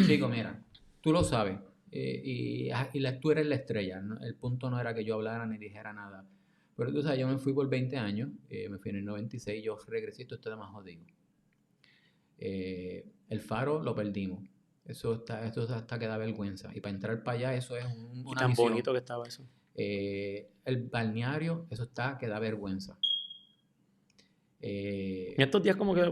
chico, mira, tú lo sabes. Tú eres la estrella, ¿no? El punto no era que yo hablara ni dijera nada. Pero tú sabes, yo me fui por 20 años, me fui en el 96, yo regresé y esto está más jodido. El faro lo perdimos. Esto hasta que da vergüenza. Y para entrar para allá, eso es Y una tan misión. bonito que estaba eso. El balneario, eso está que da vergüenza. En estos días como que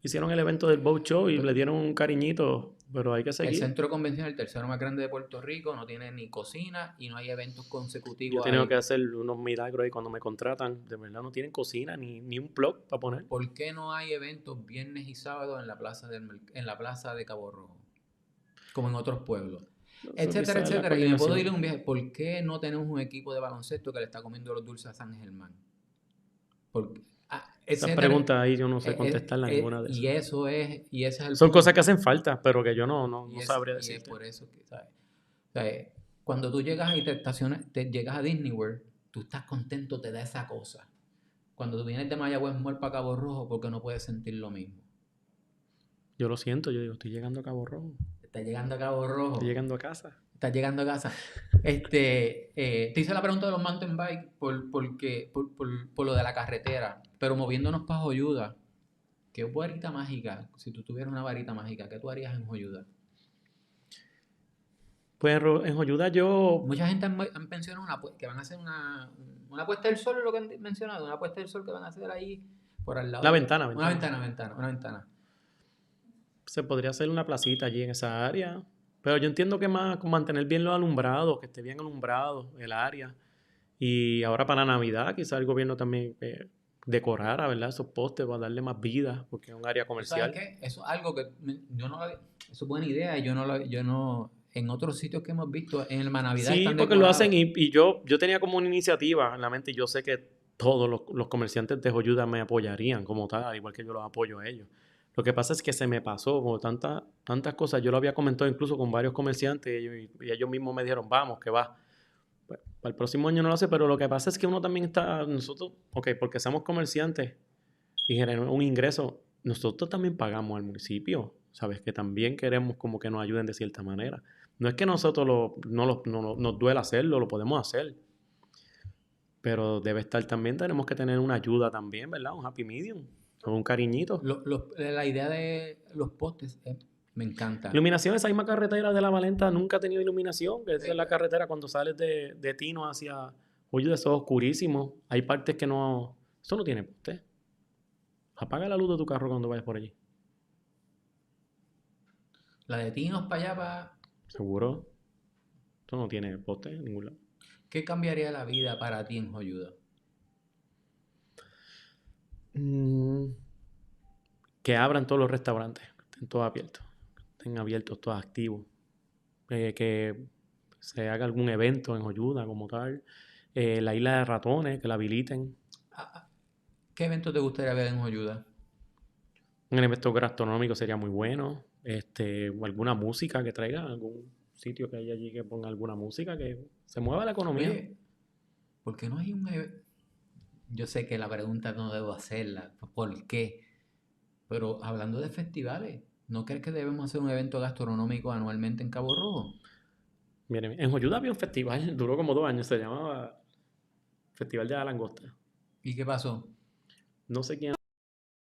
hicieron el evento del Boat Show y le dieron un cariñito, pero hay que El seguir. centro de convenciones, el tercero más grande de Puerto Rico, no tiene ni cocina y no hay eventos Yo consecutivos he tenido ahí. que hacer unos milagros ahí cuando me contratan. De verdad no tienen cocina ni un plug para poner. ¿Por qué no hay eventos viernes y sábados en la plaza de Cabo Rojo? Como en otros pueblos. No, eso Etcétera, quizás es la etcétera. Y me puedo ir coordinación. a un viaje. ¿Por qué no tenemos un equipo de baloncesto que le está comiendo los dulces a San Germán? Esas Etcétera. preguntas ahí yo no sé contestarlas ninguna de Y esas. y ese es el Son punto. cosas que hacen falta, pero que yo no Y sabría es decirte. por eso que, ¿sabes? O sea, cuando tú llegas y te estacionas, llegas a Disney World, tú estás contento, te da esa cosa. Cuando tú vienes de Mayagüez Mall para Cabo Rojo, porque no puedes sentir lo mismo. Yo lo siento, yo digo, estoy llegando a Cabo Rojo. Estás llegando a Cabo Rojo. Estoy llegando a casa. Estás llegando a casa. Te hice la pregunta de los mountain bike por lo de la carretera, pero moviéndonos para Joyuda. ¿Qué varita mágica? Si tú tuvieras una varita mágica, ¿qué tú harías en Joyuda? Pues en Joyuda yo... Mucha gente han mencionado que van a hacer una puesta del sol, lo que han mencionado, una puesta del sol que van a hacer ahí por al lado. La ventana. Una ventana. Se podría hacer una placita allí en esa área. Pero yo entiendo que más mantener bien los alumbrados, que esté bien alumbrado el área. Y ahora para Navidad quizás el gobierno también decorara, ¿verdad? Esos postes para darle más vida, porque es un área comercial. ¿Sabes qué? Eso es algo que yo no lo había... Eso es buena idea y yo no... En otros sitios que hemos visto, en el Navidad Sí, están porque decorados. lo hacen y yo tenía como una iniciativa en la mente y yo sé que todos los comerciantes de Joyuda me apoyarían como tal, al igual que yo los apoyo a ellos. Lo que pasa es que se me pasó como tantas cosas. Yo lo había comentado incluso con varios comerciantes y ellos mismos me dijeron, vamos, que va. Pues, para el próximo año no lo sé, pero lo que pasa es que uno también nosotros, porque somos comerciantes y generamos un ingreso, nosotros también pagamos al municipio, ¿sabes? Que también queremos como que nos ayuden de cierta manera. No es que nosotros no nos duela hacerlo, lo podemos hacer. Pero debe estar también, tenemos que tener una ayuda también, ¿verdad? Un happy medium, o un cariñito. La idea de los postes me encanta. Iluminación, esa misma carretera de La Valenta nunca ha tenido iluminación, que esa es la carretera cuando sales de Tino hacia Joyuda, eso es oscurísimo. Hay partes que no, eso no tiene poste. Apaga la luz de tu carro cuando vayas por allí. La de Tinos para allá, ¿Seguro? Esto no tiene poste en ningún lado. ¿qué cambiaría la vida para ti en Joyuda? Que abran todos los restaurantes, que estén todos abiertos, que estén abiertos, todos activos. Que se haga algún evento en Joyuda como tal. La isla de ratones, que la habiliten. ¿Qué evento te gustaría ver en Joyuda? Un evento gastronómico sería muy bueno. Alguna música que traiga, algún sitio que haya allí que ponga alguna música, que se mueva la economía. Oye, ¿por qué no hay un evento? Yo sé que la pregunta no debo hacerla, ¿por qué? Pero hablando de festivales, ¿no crees que debemos hacer un evento gastronómico anualmente en Cabo Rojo? Miren, en Joyuda había un festival, duró como 2 años, se llamaba Festival de la Langosta. ¿Y qué pasó? No sé quién.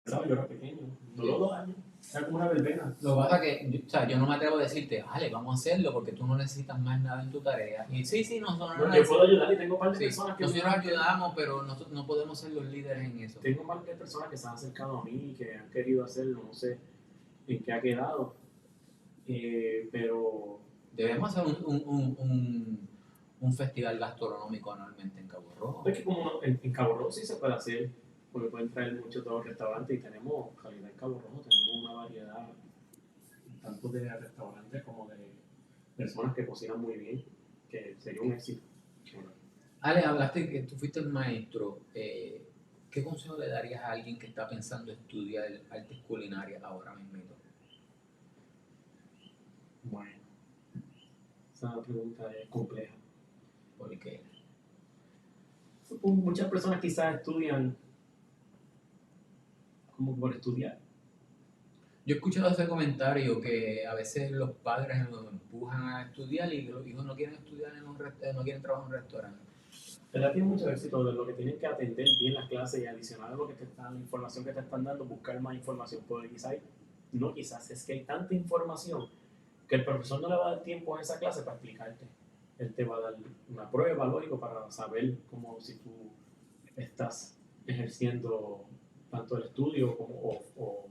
Yo era pequeño, duró 2 años, era como una verbena. Lo que pasa es que yo no me atrevo a decirte, vale, vamos a hacerlo porque tú no necesitas más nada en tu tarea. Y sí, nosotros Bueno, yo puedo ayudar y tengo un par de sí, personas que... nosotros ayudamos, pero nosotros no podemos ser los líderes en eso. Tengo un par de personas que se han acercado a mí y que han querido hacerlo, no sé en qué ha quedado. Pero... Debemos hacer un festival gastronómico anualmente en Cabo Rojo. Es que como en Cabo Rojo sí se puede hacer, porque pueden traer mucho de los restaurantes y tenemos, calidad en Cabo Rojo, tenemos una variedad tanto de restaurantes como de personas que cocinan muy bien, que sería un éxito. Ale, hablaste que tú fuiste el maestro. ¿Qué consejo le darías a alguien que está pensando estudiar artes culinarias ahora mismo? Bueno, esa pregunta es compleja. Porque Muchas personas quizás estudian como por estudiar. yo he escuchado ese comentario que a veces los padres los empujan a estudiar y los hijos no quieren estudiar no quieren trabajar en un restaurante. ¿Verdad? Tiene mucho éxito de lo que tienen que atender bien las clases y adicional a lo que te están, la información que te están dando, buscar más información. Porque quizás, es que hay tanta información que el profesor no le va a dar tiempo en esa clase para explicarte. Él te va a dar una prueba, lógico, para saber cómo si tú estás ejerciendo tanto el estudio como, o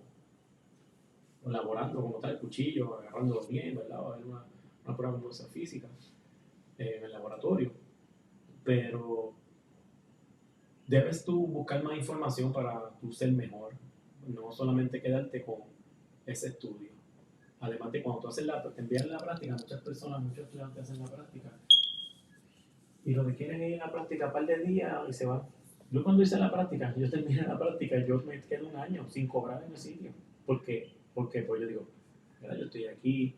elaborando como tal el cuchillo, agarrándolo bien, ¿verdad? Va a haber una prueba de fuerza física en el laboratorio. Pero debes tú buscar más información para tú ser mejor, no solamente quedarte con ese estudio. Además de cuando tú haces te envían la práctica, muchos estudiantes hacen la práctica y lo que quieren es ir a la práctica un par de días y se van. Yo cuando hice la práctica, yo terminé la práctica y yo me quedé un año sin cobrar en el sitio. Porque pues yo digo, mira, yo estoy aquí,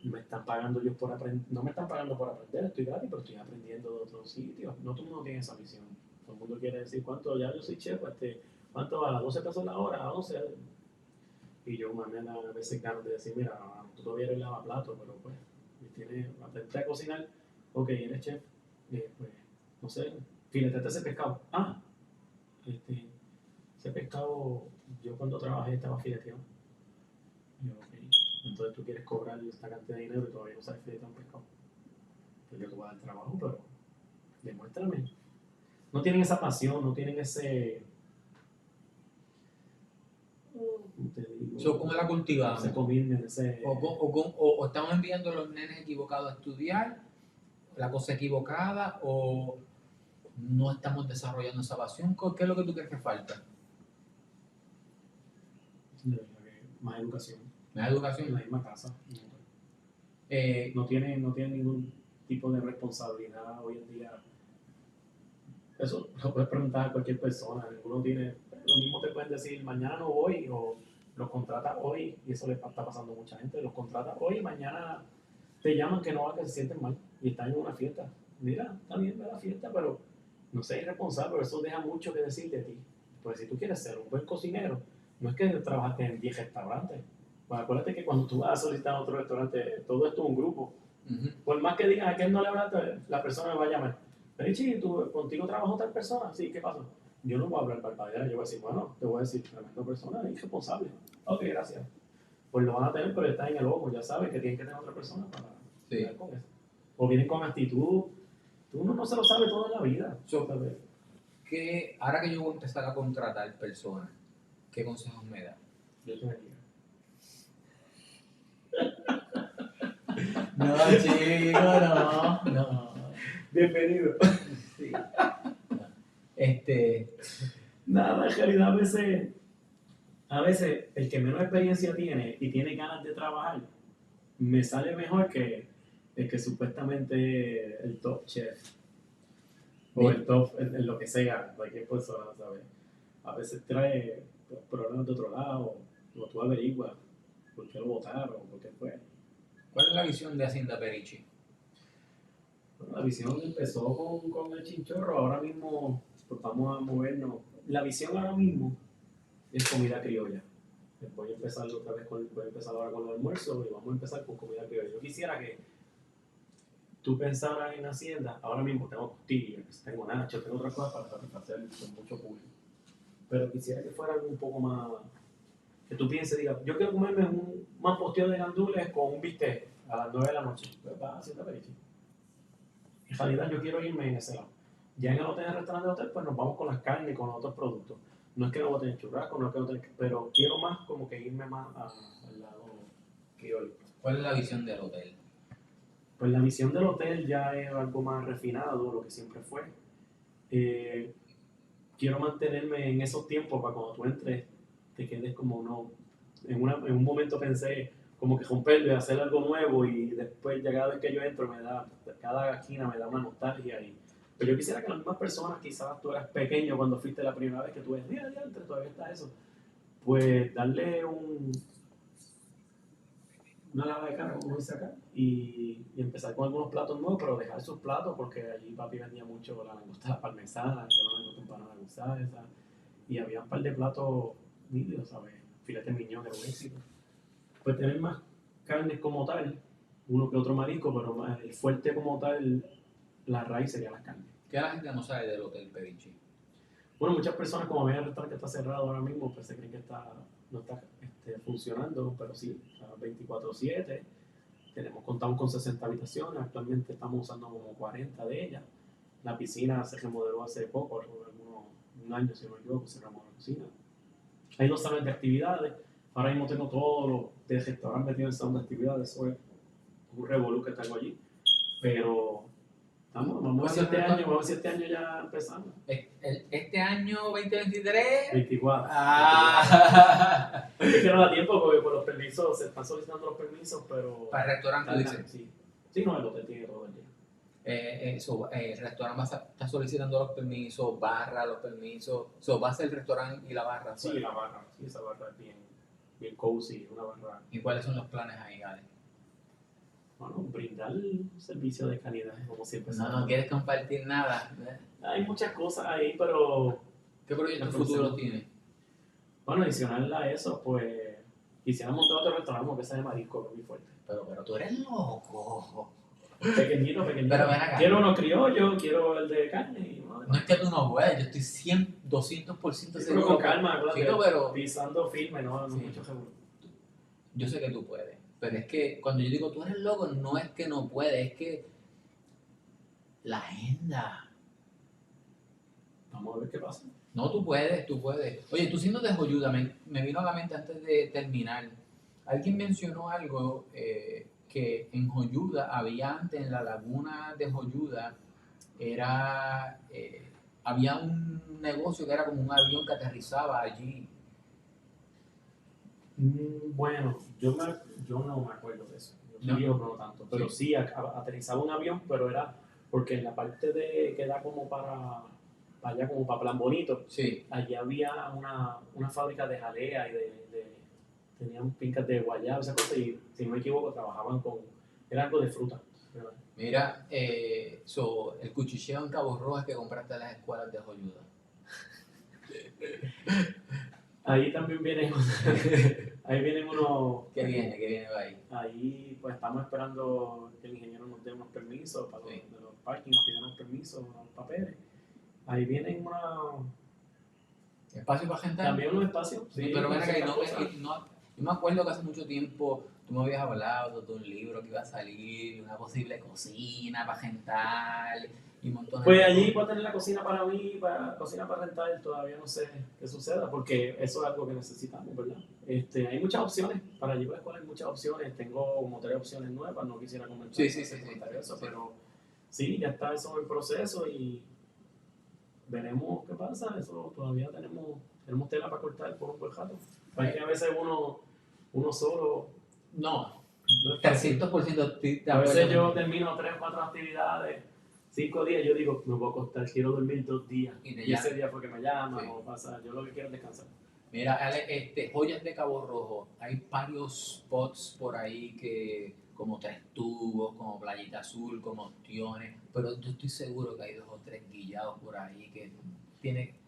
me están pagando ellos por aprender, no me están pagando por aprender, estoy gratis, pero estoy aprendiendo de otros sitios. No todo el mundo tiene esa visión. Todo el mundo quiere decir, ¿cuánto? Ya yo soy chef, ¿cuánto a las 12 pesos la hora? A 11. Y yo me da a veces ganas de decir, mira, tú todavía eres lavaplato, pero pues, tienes, aprendiste a cocinar, ok, eres chef, pues, no sé, fileteate ese pescado. Ese pescado, yo cuando trabajé estaba fileteado. Y yo, ok, entonces tú quieres cobrar esta cantidad de dinero y todavía no sabes filetear un pescado. Pues yo te voy a dar trabajo, pero demuéstrame. No tienen esa pasión, no tienen ese... ¿Cómo la cultivamos? Ese commitment, ese... O estamos enviando a los nenes equivocados a estudiar, la cosa equivocada, o no estamos desarrollando esa pasión. ¿Qué es lo que tú crees que falta? Más educación. Más educación. En la misma casa. No tiene ningún tipo de responsabilidad hoy en día. Eso lo puedes preguntar a cualquier persona. Ninguno tiene. Lo mismo te pueden decir, mañana no voy, o los contratas hoy, y eso le está pasando a mucha gente. Los contratas hoy y mañana te llaman que no va, que se sienten mal y están en una fiesta. Mira, está bien ver la fiesta, pero no seas irresponsable, pero eso deja mucho que decir de ti. Pues si tú quieres ser un buen cocinero, no es que trabajaste en 10 restaurantes. Pues acuérdate que cuando tú vas a solicitar a otro restaurante, todo esto es un grupo. Por más que digas a quién no le hablaste, la persona me va a llamar. Richie, ¿contigo trabajó tal persona? Sí, ¿qué pasó? Yo no voy a hablar barbaridad, yo voy a decir, bueno, te voy a decir, tremenda persona, irresponsable. Ok, gracias. Pues lo van a tener, pero está en el ojo, ya sabes que tienen que tener otra persona para lidiar con eso. O vienen con actitud, uno no se lo sabe todo en la vida. Ahora que yo voy a empezar a contratar personas, ¿qué consejos me das? Yo te bendiga. No, chico, no. Bienvenido. Sí. Nada, en realidad a veces el que menos experiencia tiene y tiene ganas de trabajar, me sale mejor que el que supuestamente el top chef o el top en lo que sea, cualquier persona, ¿sabes? A veces trae problemas de otro lado, o tú averiguas por qué lo votaron, por qué fue. ¿Cuál es la visión de Hacienda Perichi? Bueno, la visión empezó con el chinchorro, ahora mismo pues vamos a movernos. La visión ahora mismo es comida criolla. Voy a empezar ahora con el almuerzo y vamos a empezar con comida criolla. Yo quisiera que tú pensaras en Hacienda, ahora mismo tengo costillas, tengo nachos, tengo otras cosas para satisfacer con mucho público. Pero quisiera que fuera algo un poco más, que tú pienses, diga, yo quiero comerme un más posteo de gandules con un bistec a las 9 de la noche. Pues va a Hacienda Perichi. En realidad yo quiero irme en ese lado. Ya en el hotel, en el restaurante del hotel, pues nos vamos con las carnes y con los otros productos. No es que no voy a tener churrasco, no es que no tener, pero quiero más como que irme más al lado criollo. ¿Cuál es la visión del hotel? Pues la visión del hotel ya es algo más refinado, lo que siempre fue. quiero mantenerme en esos tiempos para cuando tú entres, te quedes como no. En un momento pensé como que romperlo y hacer algo nuevo y después ya cada vez que yo entro cada esquina me da una nostalgia pero yo quisiera que las mismas personas, quizás tú eras pequeño cuando fuiste la primera vez que tú ves, mira, entre todavía está eso, pues darle una lava de cara, como dice acá, y empezar con algunos platos nuevos, pero dejar sus platos porque allí papi vendía mucho la langosta parmesana, yo no langosta empanada langosta esa, y había un par de platos nítidos, ¿sabes? Filete miñón era un éxito. Pues tener más carnes como tal, uno que otro marisco, pero más el fuerte como tal, la raíz sería las carnes. ¿Qué la gente no sabe del Hotel Peviche? Bueno, muchas personas como ven el restaurante que está cerrado ahora mismo, pues se creen que no está funcionando, pero sí, está 24/7. Contamos con 60 habitaciones, actualmente estamos usando como 40 de ellas. La piscina se remodeló hace poco, un año si no me equivoco, cerramos la piscina. Hay 2 salones de actividades, ahora mismo tengo todo lo de restaurante metido en salón de actividades, eso es un revolú que tengo allí, pero vamos a ver si este año ya empezamos. Este año 2023. 24. Ah. Es que no da tiempo porque por los permisos, se están solicitando los permisos, pero... Para el restaurante, dice. Sí. Sí, no, el hotel tiene todo el día. El restaurante está solicitando los permisos, barra, los permisos. Va a ser el restaurante y la barra. Sí, la barra. Sí, esa barra es bien cozy, una barra. ¿Y cuáles son los planes ahí, Ale? Bueno, brindar un servicio de calidad, como siempre. No quieres compartir nada. Hay muchas cosas ahí, pero... ¿Qué proyecto futuro tienes? Bueno, adicional a eso, pues quisiera montar otro restaurante que sea de marisco, muy fuerte. Pero tú eres loco. Pequeñito. Pero ven acá. Quiero uno criollo, quiero el de carne. No es que tú no puedes, yo estoy 200% seguro. Pero con calma, claro. Pero pisando firme, no sí. Mucho seguro. Yo sé que tú puedes, pero es que cuando yo digo tú eres loco, no es que no puedes, es que la agenda. Vamos a ver qué pasa. No, tú puedes. Oye, tú siendo de Joyuda, me vino a la mente antes de terminar. Alguien mencionó algo que en Joyuda había antes, en la laguna de Joyuda, había un negocio que era como un avión que aterrizaba allí. Bueno, yo no me acuerdo de eso. Yo viejo, pero no tanto. Pero sí, aterrizaba un avión, pero era porque en la parte que da como para allá, como para Plan Bonito, sí. Allí había una fábrica de jalea y tenían fincas de guayaba, esa cosa, y si no me equivoco, trabajaban era algo de fruta. ¿Verdad? Mira, el cuchicheo en Cabo Rojas que compraste en las escuelas de Joyuda. Ahí también vienen unos... ¿Qué viene ahí? Ahí pues estamos esperando que el ingeniero nos dé unos permisos para los parkings, nos piden unos permisos, unos papeles. Ahí vienen ¿Espacio para gente? También unos espacios. Sí, pero ven acá, yo me acuerdo que hace mucho tiempo tú me habías hablado de un libro que iba a salir, una posible cocina para gentar y un montón de pues allí va a tener la cocina para mí, cocina para rentar, todavía no sé qué suceda, porque eso es algo que necesitamos, ¿verdad? Hay muchas opciones, para allí por la escuela hay muchas opciones, tengo como 3 opciones nuevas, no quisiera comentar eso, pero sí, ya está eso en proceso y veremos qué pasa, eso todavía tenemos tela para cortar por un buen rato. Porque a veces uno solo... No, 300%. A veces yo termino 3 o 4 actividades, 5 días, yo digo, me voy a acostar, quiero dormir 2 días. Y ese día fue que me llaman o pasa, yo lo que quiero es descansar. Mira, Ale, Joyas de Cabo Rojo, hay varios spots por ahí que, como Tres Tubos, como Playita Azul, como Ostiones, pero yo estoy seguro que hay 2 o 3 guillados por ahí que tiene...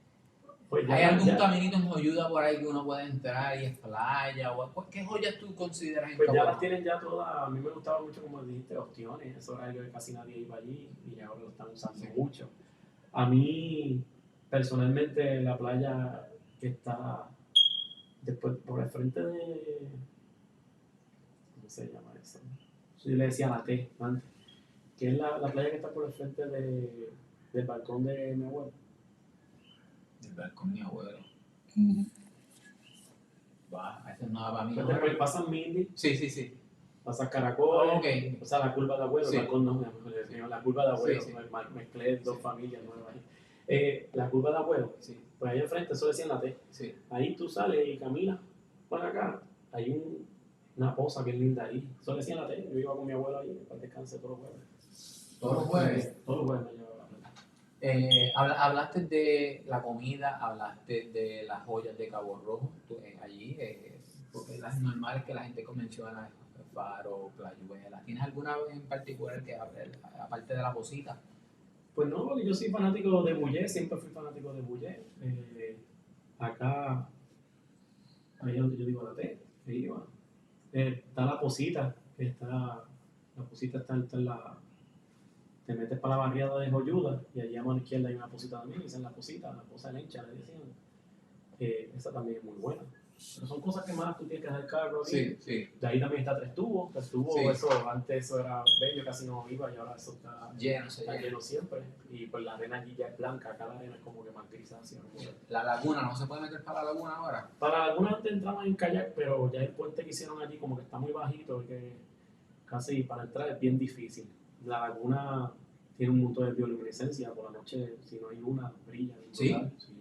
Pues ¿hay algún caminito en Joyuda por ahí que uno puede entrar y es playa? ¿Qué joyas tú consideras en Pues Cabo ya Rojo? las tienen ya todas, a mí me gustaba mucho como dijiste, Ostiones, eso era algo que casi nadie iba allí y ahora lo están usando mucho. A mí, personalmente, la playa que está después por el frente de... ¿Cómo se llama eso? Yo le decía la T antes, que es la playa que está por el frente del balcón de mi abuelo. Del balcón de mi abuelo. Va, eso no va para mí. Pues después pasan Mindy. Sí. Pasas Caracol, okay. O sea, la curva de abuelo, sí. la curva de abuelo, sí. Mezclé 2 familias nuevas ahí. La curva de abuelo, Sí, pues ahí enfrente, eso decía en la T. sí. Ahí tú sales y caminas por acá. Hay una poza bien linda ahí. Eso decía en la T. Yo iba con mi abuelo ahí para descansar todos los jueves. Todos los jueves. Todos los jueves me llevaba a la playa. Hablaste de la comida, hablaste de las joyas de Cabo Rojo allí, porque las normales que la gente menciona, Faro, Playuela. ¿Tienes alguna en particular que hable, aparte de la cosita? Pues no, porque yo soy fanático de Bullé, siempre fui fanático de Bullé. Acá, ahí donde yo digo la T, ahí iba. Está la Posita, la Posita está en la, te metes para la barriada de Joyuda y allí a mano izquierda hay una Posita también, dicen la Posita, la Posa Lencha, le decían. Esa también es muy buena. Pero son cosas que más tú tienes que dejar carro. Sí, sí. De ahí también está Tres Tubos. Tres Tubos, Sí. eso, antes eso era bello, casi no iba y ahora eso está Lleno, se está llena. lleno siempre. Y pues la arena allí ya es blanca, acá la arena es como que más grisácea. ¿No? La laguna, ¿no se puede meter para la laguna ahora? Para algunas antes entraban en kayak, pero ya el puente que hicieron allí como que está muy bajito, que casi para entrar es bien difícil. La laguna tiene un montón de bioluminiscencia, por la noche si no hay luna brilla. ¿Sí? Sí.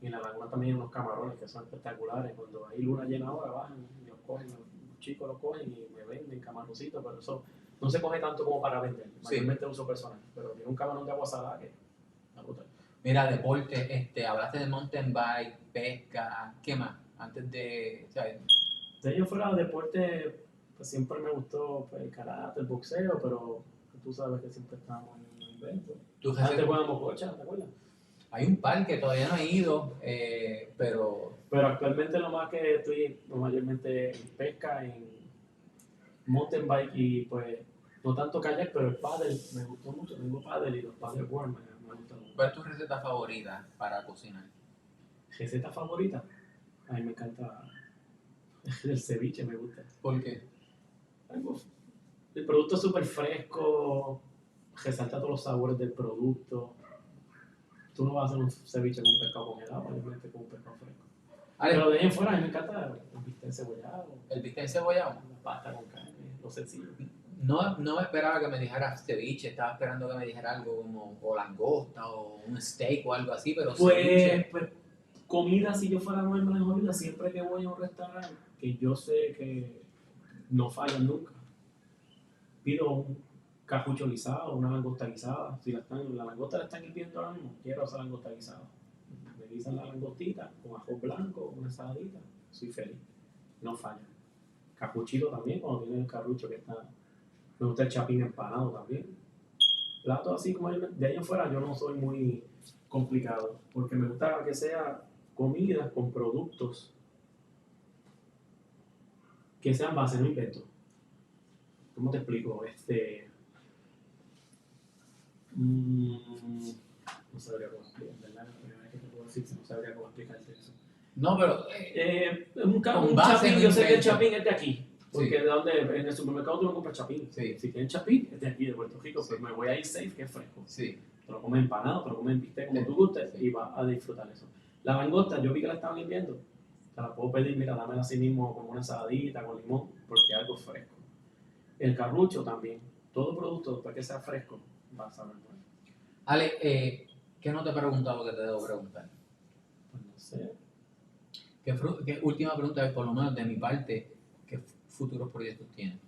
Y en la laguna también hay unos camarones que son espectaculares. Cuando hay luna llena ahora bajan y los cogen, los chicos los cogen y me venden camaroncitos, pero eso no se coge tanto como para vender. Mayormente uso personal, pero tiene un camarón de agua salada que está brutal. Mira, deporte, hablaste de mountain bike, pesca, ¿qué más? Antes de, ¿sabes? De ello fuera de deporte, pues siempre me gustó pues, el karate, el boxeo, pero tú sabes que siempre estábamos en un evento. ¿Tú Antes jugábamos bocha, ¿te acuerdas? Hay un par que todavía no he ido, pero Pero actualmente lo más que estoy mayormente en pesca, en mountain bike y pues no tanto kayak, pero el paddle me gustó mucho. Tengo paddle y los paddleboard me gustan mucho. ¿cuál es tu receta favorita para cocinar? ¿Receta favorita? A mí me encanta el ceviche, me gusta. ¿Por qué? El producto es súper fresco, resalta todos los sabores del producto. Tú no vas a hacer un ceviche con un pescado congelado, mayormente con un pescado fresco. Ale, Pero de ahí en fuera a mí me encanta el bistec encebollado, ¿el bistec encebollado? la pasta con carne, lo sencillo. No me esperaba que me dijeras ceviche, estaba esperando que me dijera algo como o langosta o un steak o algo así, pero ceviche. Pues comida, si yo fuera a comerme la comida, siempre que voy a un restaurante que yo sé que no fallan nunca, pido un cajucho guisado, una langosta guisada. Si la langosta la están hirviendo ahora mismo, quiero esa langosta guisada. Me guisan la langostita con ajo blanco, una ensaladita, soy feliz. No falla. Capuchito también, cuando tiene el carrucho que está. Me gusta el chapín empanado también. Plato así como de ahí en fuera yo no soy muy complicado, porque me gusta que sea comida con productos que sean base, no invento. ¿Cómo te explico? No sabría cómo explicar, ¿verdad? La primera vez que te puedo decir, no sabría cómo explicarte eso. No, pero Un Con base chapín, no yo sé que el invento. chapín es de aquí. Porque Sí. de donde, en el supermercado tú no compras chapín. Sí. Si tienes chapín, es de aquí, de Puerto Rico. Sí. Pues me voy a ir safe, que es fresco. sí, Te lo comes empanado, te lo comes en bistec, como Sí. tú gustes, Sí. y vas a disfrutar eso. La langosta, yo vi que la estaban hirviendo. Te la puedo pedir, mira, dámela así mismo con una ensaladita, con limón, porque es algo fresco. El carrucho también. Todo producto, después que sea fresco, va a saber bueno. Ale, ¿qué no te he preguntado que te debo preguntar? Pues no sé. ¿Qué última pregunta, por lo menos de mi parte, qué futuros proyectos tienes?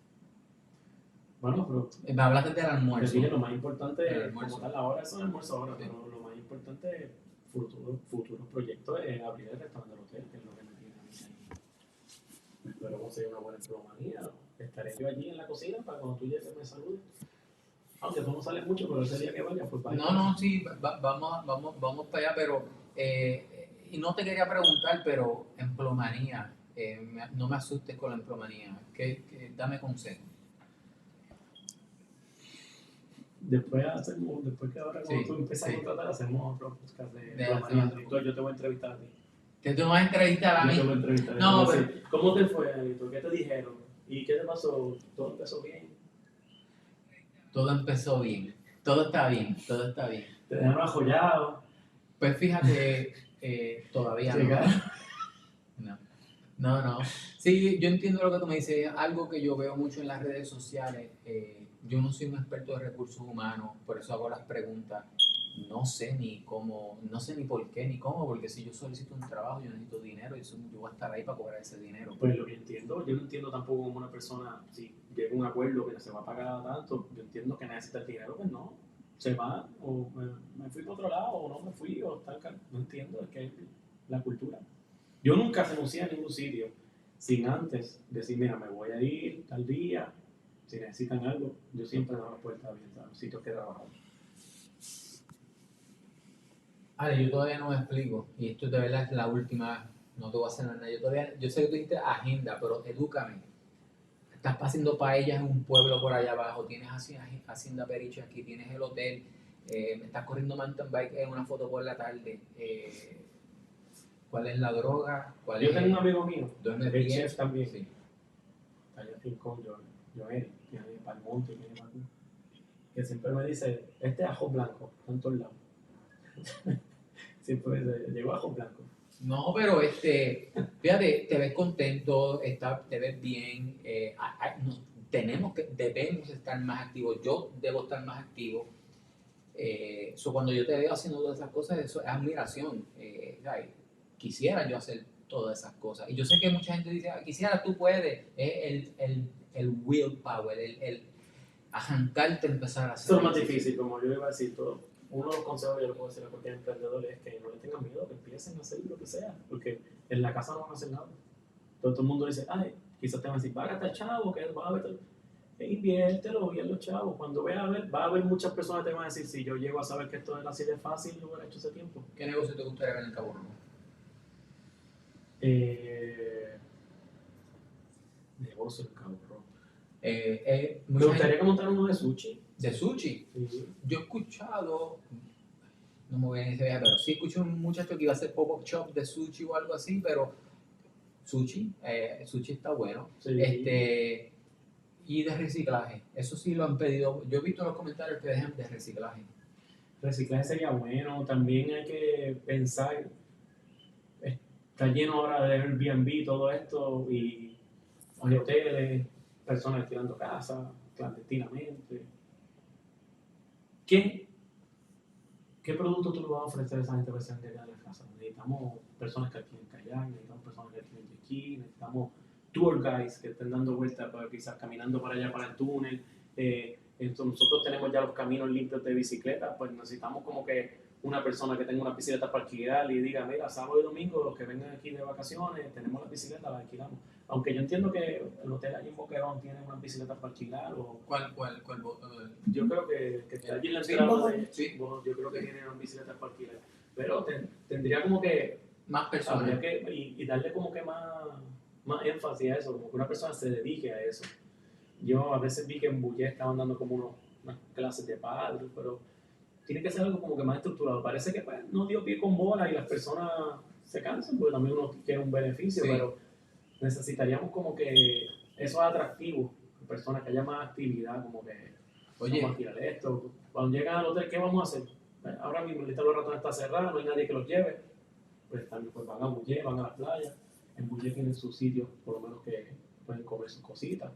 Bueno, pero Me hablaste del te almuerzo. dije, lo más importante, El almuerzo. como tal, ahora es un almuerzo ahora, Sí. pero lo más importante, futuros proyectos es abrir el restaurante del hotel, que es lo que me tiene a mí ahí. Espero conseguir una buena empleomanía. Estaré yo allí en la cocina para cuando tú llegues me saludes. Aunque tú no sales mucho, pero ese día que vaya, pues vaya. No, sí, vamos para allá, pero y no te quería preguntar, pero emplomanía, no me asustes con la emplomanía, dame consejo. Después que ahora cuando Sí, tú empiezas sí. a contratar, hacemos otro podcast de De empleomanía. hacer- Entonces, yo te voy a entrevistar a ti. ¿Te vas a entrevistar a Yo mí? te voy a entrevistar. No, Yo te voy a pero- decir, ¿cómo te fue, Anito? ¿Qué te dijeron? ¿Y qué te pasó? ¿Todo empezó bien? Todo empezó bien, todo está bien, todo está bien. ¿Te dejaron ajollado? Pues fíjate, todavía Sí, no. claro. No. Sí, yo entiendo lo que tú me dices, algo que yo veo mucho en las redes sociales. Yo no soy un experto de recursos humanos, por eso hago las preguntas. no sé ni cómo, no sé ni por qué ni cómo, porque si yo solicito un trabajo, yo necesito dinero y yo voy a estar ahí para cobrar ese dinero. Pues lo que entiendo, yo no entiendo tampoco como una persona, si llega a un acuerdo que se va a pagar tanto, yo entiendo que necesita el dinero, pues no, se va, o me fui para otro lado, o no me fui, o tal, no entiendo, es que es la cultura. Yo nunca renuncié a ningún sitio sin antes decir, mira, me voy a ir tal día, si necesitan algo, yo siempre doy la puerta abierta a los sitios que he trabajado. Ale, yo todavía no me explico, y esto de verdad es la última, no te voy a hacer nada, yo sé que tú dijiste agenda, pero edúcame. Estás haciendo paellas en un pueblo por allá abajo, tienes Hacienda Periche aquí, tienes el hotel, me estás corriendo mountain bike en una foto por la tarde. ¿Cuál es la droga? ¿Cuál Yo es tengo un amigo mío, ¿Dónde que es bien? chef también, Sí. allá en Rincón, Joel, tiene Palmonte, tiene Macú, que siempre me dice, este ajo blanco, está en todos lados. Siempre me dice, llegó ajo blanco. No, pero fíjate, te ves contento, te ves bien, debemos estar más activos, yo debo estar más activo. Cuando yo te veo haciendo todas esas cosas, eso es admiración. ¿Sabes? Quisiera yo hacer todas esas cosas. Y yo sé que mucha gente dice, quisiera, tú puedes. Es el willpower, el arrancarte a empezar a hacer. Eso es lo más difícil, como yo iba a decir todo. Uno de los consejos que yo le puedo decir a cualquier emprendedor es que no le tengan miedo, que empiecen a hacer lo que sea, porque en la casa no van a hacer nada. Todo el mundo dice, ay, quizás te van a decir, va a gastar chavo, que va a ver, inviértelo, y los chavos. Cuando veas a ver, va a haber muchas personas que te van a decir, si yo llego a saber que esto era así de fácil, lo hubiera hecho hace tiempo. ¿Qué negocio te gustaría ver en Cabo Rojo? Negocio en Cabo Rojo. Me gustaría que montaran uno de sushi. ¿De sushi? Sí. Yo he escuchado, no me voy a decir, pero sí escuché un muchacho que iba a hacer pop-up shop de sushi o algo así, pero sushi está bueno. Sí. Y de reciclaje, eso sí lo han pedido. Yo he visto en los comentarios que dejan de reciclaje. Reciclaje sería bueno, también hay que pensar, está lleno ahora de Airbnb todo esto y hay hoteles, personas alquilando casas clandestinamente. ¿Qué producto tú le vas a ofrecer a esa gente que se han en la casa? Necesitamos personas que alquilen kayak, necesitamos personas que alquilen jet ski, necesitamos tour guides que estén dando vueltas quizás caminando para allá para el túnel. Entonces nosotros tenemos ya los caminos limpios de bicicleta, pues necesitamos como que una persona que tenga una bicicleta para alquilar y diga, mira, sábado y domingo los que vengan aquí de vacaciones, tenemos las bicicletas, las alquilamos. Aunque yo entiendo que el hotel allí en Boquerón tiene una bicicleta para alquilar. ¿Cuál? Yo creo que está allí en la entrada de yo creo que tiene una bicicleta para alquilar. Pero tendría como que más personas y darle como que más énfasis a eso, como que una persona se dedique a eso. Yo a veces vi que en Bullé estaban dando como unas clases de padre, pero tiene que ser algo como que más estructurado. Parece que pues, no dio pie con bola y las personas se cansan, porque también uno quiere un beneficio, sí. Pero necesitaríamos como que eso es atractivo, personas que haya más actividad, como que oye, vamos a tirar esto. Cuando llegan al hotel, ¿qué vamos a hacer? Ahora mismo el Lista de los Ratones está cerrado, no hay nadie que los lleve. Pues también pues, van a Bullé, van a la playa. En Bullé tienen sus sitios, por lo menos que pueden comer sus cositas.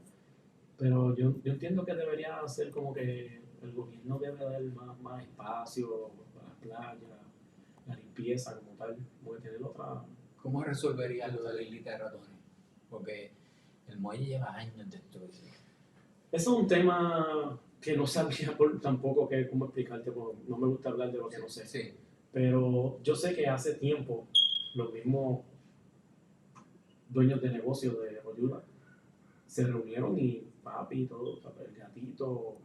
Pero yo entiendo que debería ser como que el gobierno debe dar más espacio para las playas, la limpieza como tal, puede tener otra. ¿Cómo resolverías lo de la islita de ratones? Porque el muelle lleva años destruido. Eso es un tema que no sabía tampoco cómo explicarte, porque no me gusta hablar de lo que no sé. Sí. Pero yo sé que hace tiempo los mismos dueños de negocio de Royuda se reunieron y papi, todo, el gatito,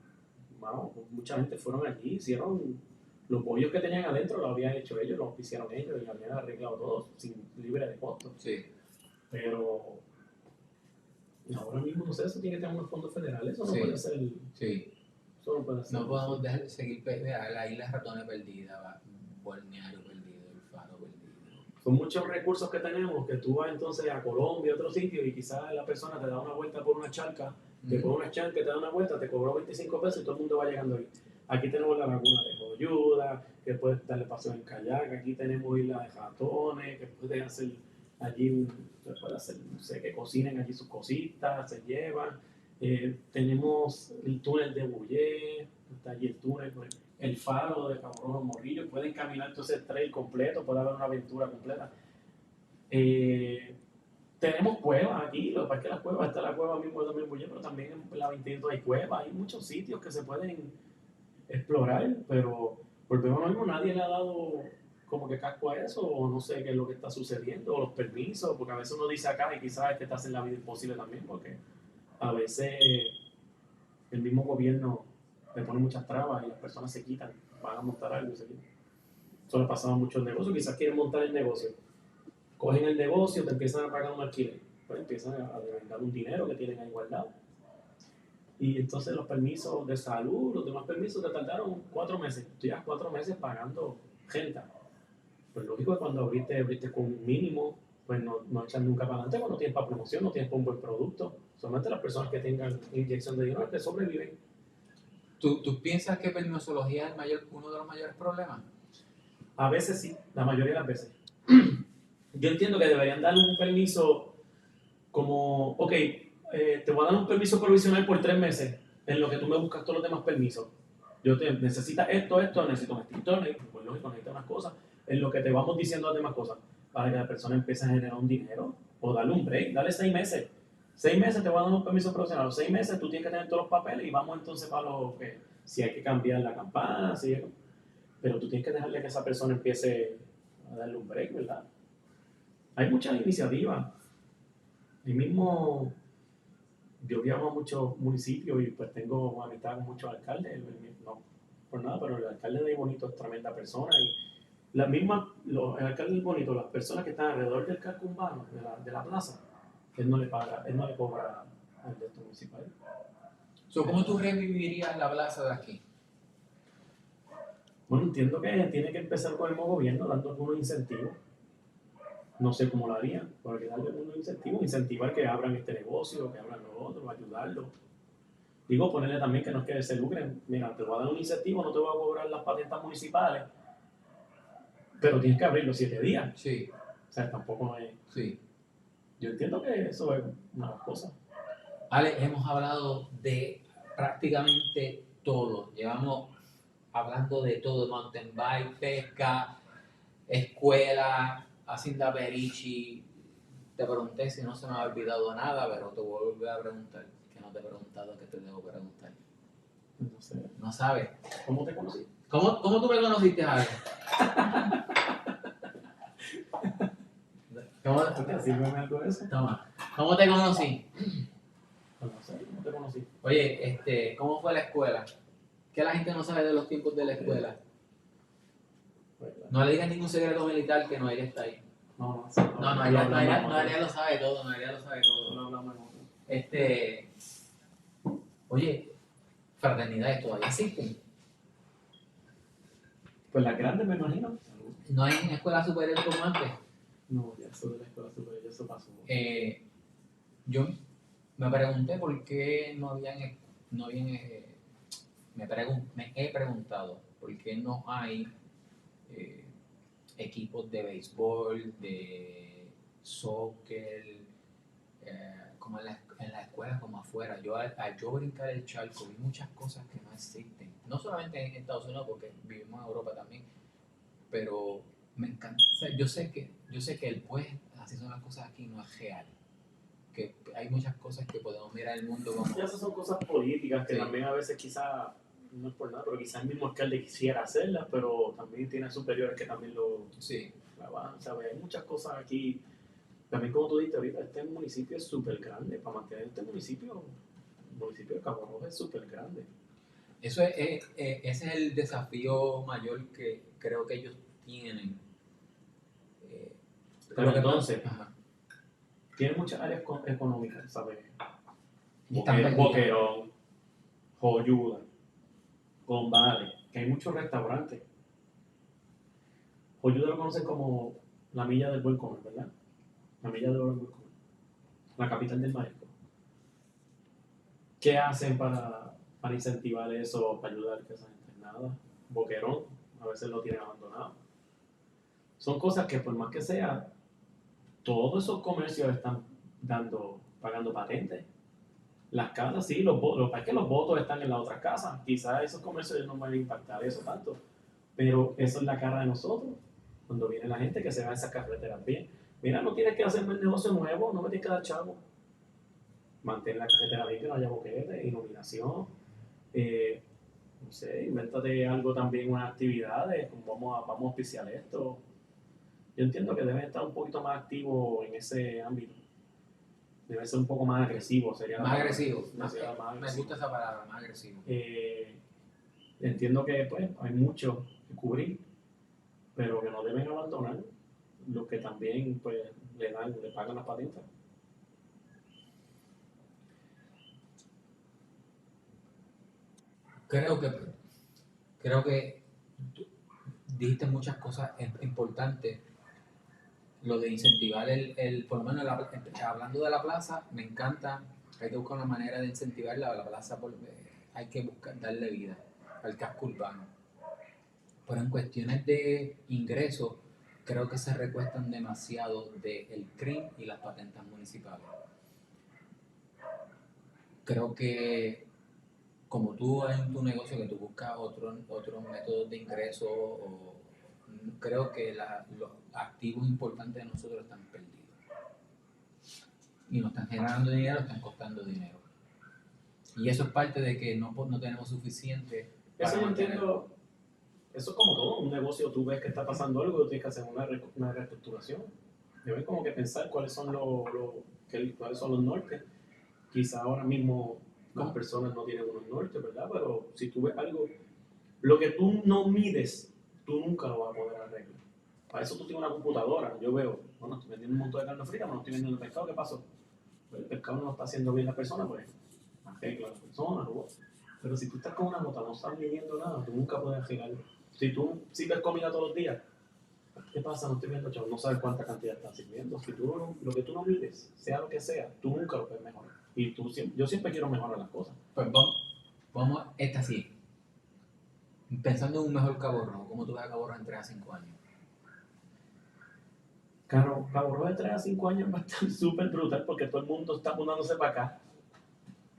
wow, mucha gente fueron allí, hicieron los bollos que tenían adentro, lo habían hecho ellos, los hicieron ellos y habían arreglado todo libre de costo. Sí. Pero ahora mismo, no sé, eso tiene que tener unos fondos federales, eso no puede ser. Sí. Eso no puede ser. No podemos dejar de seguir la isla Ratones perdida, Balneario perdido, el Faro perdido. Son muchos recursos que tenemos que tú vas entonces a Colombia, a otro sitio, y quizás la persona te da una vuelta por una charca, te pone una charca, te da una vuelta, te cobró 25 pesos y todo el mundo va llegando ahí. Aquí tenemos la laguna de Joyuda, que puedes darle paseo en kayak, aquí tenemos isla de ratones, que puedes hacer allí, puedes hacer, no sé, que cocinen allí sus cositas, se llevan. Tenemos el túnel de Bullé, está allí el túnel, pues, el faro de Cabo Rojo Morrillo, pueden caminar todo ese trail completo, puede haber una aventura completa. Tenemos cuevas aquí, lo que pasa es que las cuevas, está la cueva mismo de Domínguez, pero también en la 22 hay cuevas, hay muchos sitios que se pueden explorar, pero volvemos a lo mismo, nadie le ha dado como que casco a eso, o no sé qué es lo que está sucediendo, o los permisos, porque a veces uno dice acá y quizás es que te hacen la vida imposible también, porque a veces el mismo gobierno le pone muchas trabas y las personas se quitan, van a montar algo y se quitan. Eso le pasaba mucho al negocio, quizás quieren montar el negocio, cogen el negocio, te empiezan a pagar un alquiler, pues empiezan a devengar un dinero que tienen ahí guardado. Y entonces los permisos de salud, los demás permisos te tardaron 4 meses. Tú llevas 4 meses pagando renta. Pues lógico que cuando abriste con un mínimo, pues no echan nunca para adelante cuando tienes para promoción, no tienes para un buen producto. Solamente las personas que tengan inyección de dinero que sobreviven. ¿Tú piensas que permisología es uno de los mayores problemas? A veces sí, la mayoría de las veces. Yo entiendo que deberían dar un permiso como, ok, te voy a dar un permiso provisional por 3 meses, en lo que tú me buscas todos los demás permisos. Necesitas esto, necesito un extintor, pues lógico, necesitas unas cosas, en lo que te vamos diciendo las demás cosas, para que la persona empiece a generar un dinero, o darle un break, dale 6 meses. 6 meses te voy a dar un permiso profesional, los 6 meses tú tienes que tener todos los papeles y vamos entonces para lo que, si hay que cambiar la campana, pero tú tienes que dejarle que esa persona empiece a darle un break, ¿verdad? Hay muchas iniciativas. El mismo, yo viajo a muchos municipios y pues tengo amistad con muchos alcaldes, no por nada, pero el alcalde de Bonito es tremenda persona y el alcalde de Bonito, las personas que están alrededor del casco urbano, de la plaza, él no le paga, él no le cobra al resto municipal. ¿Cómo tú revivirías la plaza de aquí? Bueno, entiendo que tiene que empezar con el nuevo gobierno dando algunos incentivos. No sé cómo lo harían, pero hay que darle algunos incentivos, incentivar que abran este negocio, que abran lo otro, ayudarlo. Digo, ponerle también que no es que se lucren. Mira, te voy a dar un incentivo, no te voy a cobrar las patentes municipales, pero tienes que abrirlo 7 días. Sí. O sea, tampoco es. Sí. Yo entiendo que eso es una cosa. Ale, hemos hablado de prácticamente todo. Llevamos hablando de todo: mountain bike, pesca, escuela, hacienda Berichi. Te pregunté si no se me ha olvidado nada, pero te voy a volver a preguntar. Que no te he preguntado, que te debo preguntar. No sé. ¿No sabes? ¿Cómo te conocí? ¿Cómo tú me conociste, Ale? Sírveme algo de eso. Toma. ¿Cómo te conocí? No sé, ¿cómo te conocí? Oye, ¿cómo fue la escuela? ¿Qué la gente no sabe de los tiempos de la escuela? No le digas ningún secreto militar que Noelia está ahí. No, Noelia lo sabe todo, Noelia lo sabe todo. No hablamos. Oye, fraternidades todavía existen. Pues las grandes me imagino. No hay en escuela superior como antes. No, ya eso de la escuela superior, ya eso pasó. Yo me pregunté por qué me he preguntado por qué no hay equipos de béisbol, de soccer, como en la escuela como afuera. Al yo brincar el charco vi muchas cosas que no existen. No solamente en Estados Unidos, porque vivimos en Europa también, pero me encanta. O sea, yo sé que el pues así son las cosas aquí no es real. Que hay muchas cosas que podemos mirar el mundo como... Ya esas son cosas políticas que Sí. también a veces quizá, no es por nada, pero quizás el mismo alcalde quisiera hacerlas, pero también tiene superiores que también lo trabajan, ¿sabes? Hay muchas cosas aquí. También como tú dijiste ahorita, este municipio es súper grande. Para mantener este municipio, el municipio de Cabo Rojo es súper grande. Ese es el desafío mayor que creo que ellos tienen. Pero entonces, ajá. tiene muchas áreas económicas, ¿sabes? Están Boquerón, Joyuda, Gombale, que hay muchos restaurantes. Joyuda lo conocen como la milla del buen comer, ¿verdad? La milla del buen comer. La capital del marisco. ¿Qué hacen para incentivar eso, para ayudar a que esa gente? Nada. Boquerón, a veces lo tienen abandonado. Son cosas que por más que sea, todos esos comercios están pagando patentes. Las casas sí, es que los votos están en las otras casas. Quizás esos comercios no van a impactar eso tanto, pero eso es la cara de nosotros. Cuando viene la gente que se va a esas carreteras bien. Mira, no tienes que hacerme el negocio nuevo, no me tienes que dar chavo. Mantén la carretera bien, que no haya boquete, iluminación. No sé, invéntate algo también, unas actividades, como vamos a auspiciar esto. Yo entiendo que deben estar un poquito más activos en ese ámbito. Debe ser un poco más agresivo, sería Más agresivo. más Me agresivo. gusta esa palabra, más agresivo. Entiendo que pues hay mucho que cubrir, pero que no deben abandonar lo que también pues le pagan las patentes. Creo que tú dijiste muchas cosas importantes. Lo de incentivar por lo menos hablando de la plaza, me encanta. Hay que buscar una manera de incentivarla a la plaza, hay que buscar darle vida al casco urbano. Pero en cuestiones de ingresos, creo que se recuestan demasiado del CRIM y las patentes municipales. Creo que como tú en tu negocio que tú buscas otros métodos de ingreso, creo que los activos importantes de nosotros están perdidos. Y no están generando dinero, están costando dinero. Y eso es parte de que no tenemos suficiente para Eso yo mantener. entiendo, eso es como todo, un negocio tú ves que está pasando algo y tienes que hacer una reestructuración. Debes como que pensar cuáles son los nortes. Quizá ahora mismo las personas no tienen unos nortes, ¿verdad? Pero si tú ves algo, lo que tú no mides, tú nunca lo vas a poder arreglar. Para eso tú tienes una computadora. Yo veo, bueno, estoy vendiendo un montón de carne frita, pero no estoy vendiendo el pescado, ¿qué pasó? Pues el pescado no lo está haciendo bien la persona, pues arregla la persona, ¿no? Pero si tú estás con una nota, no estás midiendo nada, tú nunca puedes arreglarlo. Si tú sirves comida todos los días, ¿qué pasa? No estoy viendo, chavo, no sabes cuánta cantidad estás sirviendo. Si tú lo que tú no mides, sea lo que sea, tú nunca lo puedes mejorar. Y yo siempre quiero mejorar las cosas. Pues vamos esta sí. Pensando en un mejor Cabo Rojo, ¿cómo tú ves a Cabo Rojo en 3 a 5 años? Cabo Rojo de 3 a 5 años va a estar súper brutal porque todo el mundo está mudándose para acá.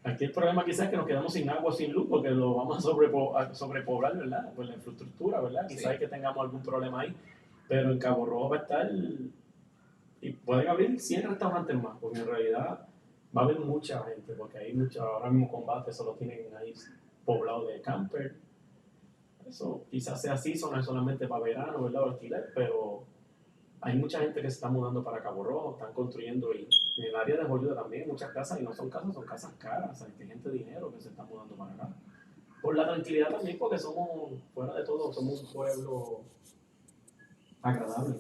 Aquí el problema quizás es que nos quedamos sin agua, sin luz, porque lo vamos a sobrepoblar, ¿verdad? Pues la infraestructura, ¿verdad? Quizás es que tengamos algún problema ahí, pero en Cabo Rojo va a estar, y pueden abrir 100 restaurantes más, porque en realidad va a haber mucha gente, porque hay ahora mismo Combate solo tienen ahí poblado de camper. Eso quizás sea así, son solamente para verano, ¿verdad? O alquiler, pero hay mucha gente que se está mudando para Cabo Rojo, están construyendo y en el área de Joliuda también muchas casas, y no son casas caras, hay gente de dinero que se está mudando para acá. Por la tranquilidad también, porque fuera de todo, somos un pueblo agradable.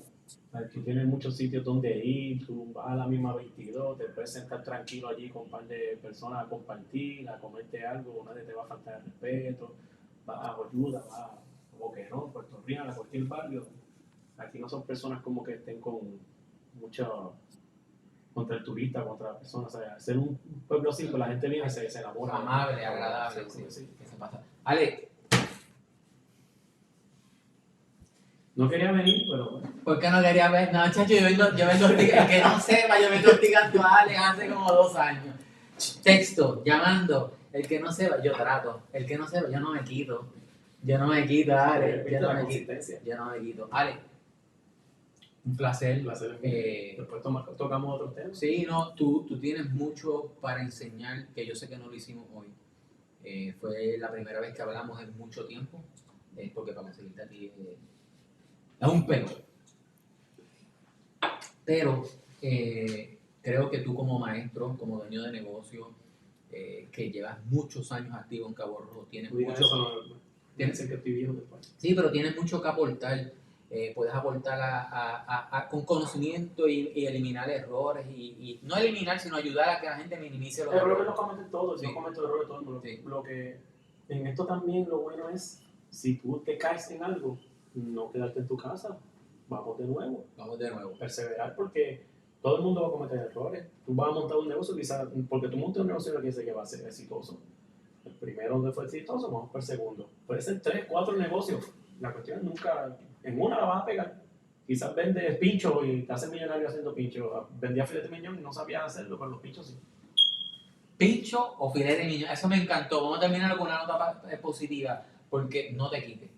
Tú tienes muchos sitios donde ir, tú vas a la misma 22, te puedes sentar tranquilo allí con un par de personas a compartir, a comerte algo, nadie te va a faltar el respeto, vas a Joliuda, vas a Boquerón, Puerto Rico, a cualquier barrio. Aquí no son personas como que estén con mucho contra el turista, contra la persona. O sea, ser un pueblo así, pues la gente viene y se enamora. Amable, agradable, sí. ¿Qué se pasa? Ale, no quería venir, pero... ¿Por qué no quería ver? No, chacho, yo vengo el que no sepa, yo vengo hostigando a Ale hace como 2 años. Texto, llamando, el que no sepa, yo trato. El que no sepa, yo no me quito. Ale. Yo no me quito. Ale, un placer. Después tocamos otros temas. Sí, no, tú tienes mucho para enseñar, que yo sé que no lo hicimos hoy. Fue la primera vez que hablamos en mucho tiempo, porque para conseguirte a ti es un pelo. Pero creo que tú como maestro, como dueño de negocio, que llevas muchos años activo en Cabo Rojo, tienes que estoy viejo después. Sí, pero tienes mucho que aportar. Puedes aportar con conocimiento y eliminar errores y no eliminar, sino ayudar a que la gente minimice los errores. Errores los cometen todos, Sí. yo cometo errores todo el mundo. Sí. Lo que en esto también lo bueno es, si tú te caes en algo, no quedarte en tu casa, vamos de nuevo. Perseverar, porque todo el mundo va a cometer errores. Tú vas a montar un negocio, quizás, porque tú montas un negocio no quiere decir que va a ser exitoso. El primero donde fue exitoso, vamos por el segundo. Puede ser 3, 4 negocios. La cuestión es nunca, en una la vas a pegar. Quizás vendes pincho y te haces millonario haciendo pincho. Vendía filete miñón y no sabías hacerlo, pero los pinchos sí. pincho o filete de niño. Eso me encantó. Vamos a terminar con una nota positiva, porque no te quites.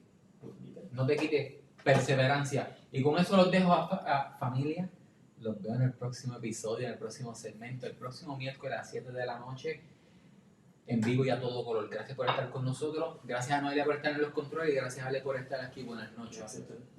No te quites. Perseverancia. Y con eso los dejo a familia. Los veo en el próximo episodio, en el próximo segmento, el próximo miércoles a las 7 de la noche, en vivo y a todo color. Gracias por estar con nosotros. Gracias a Noelia por estar en los controles y gracias a Ale por estar aquí. Buenas noches. Gracias.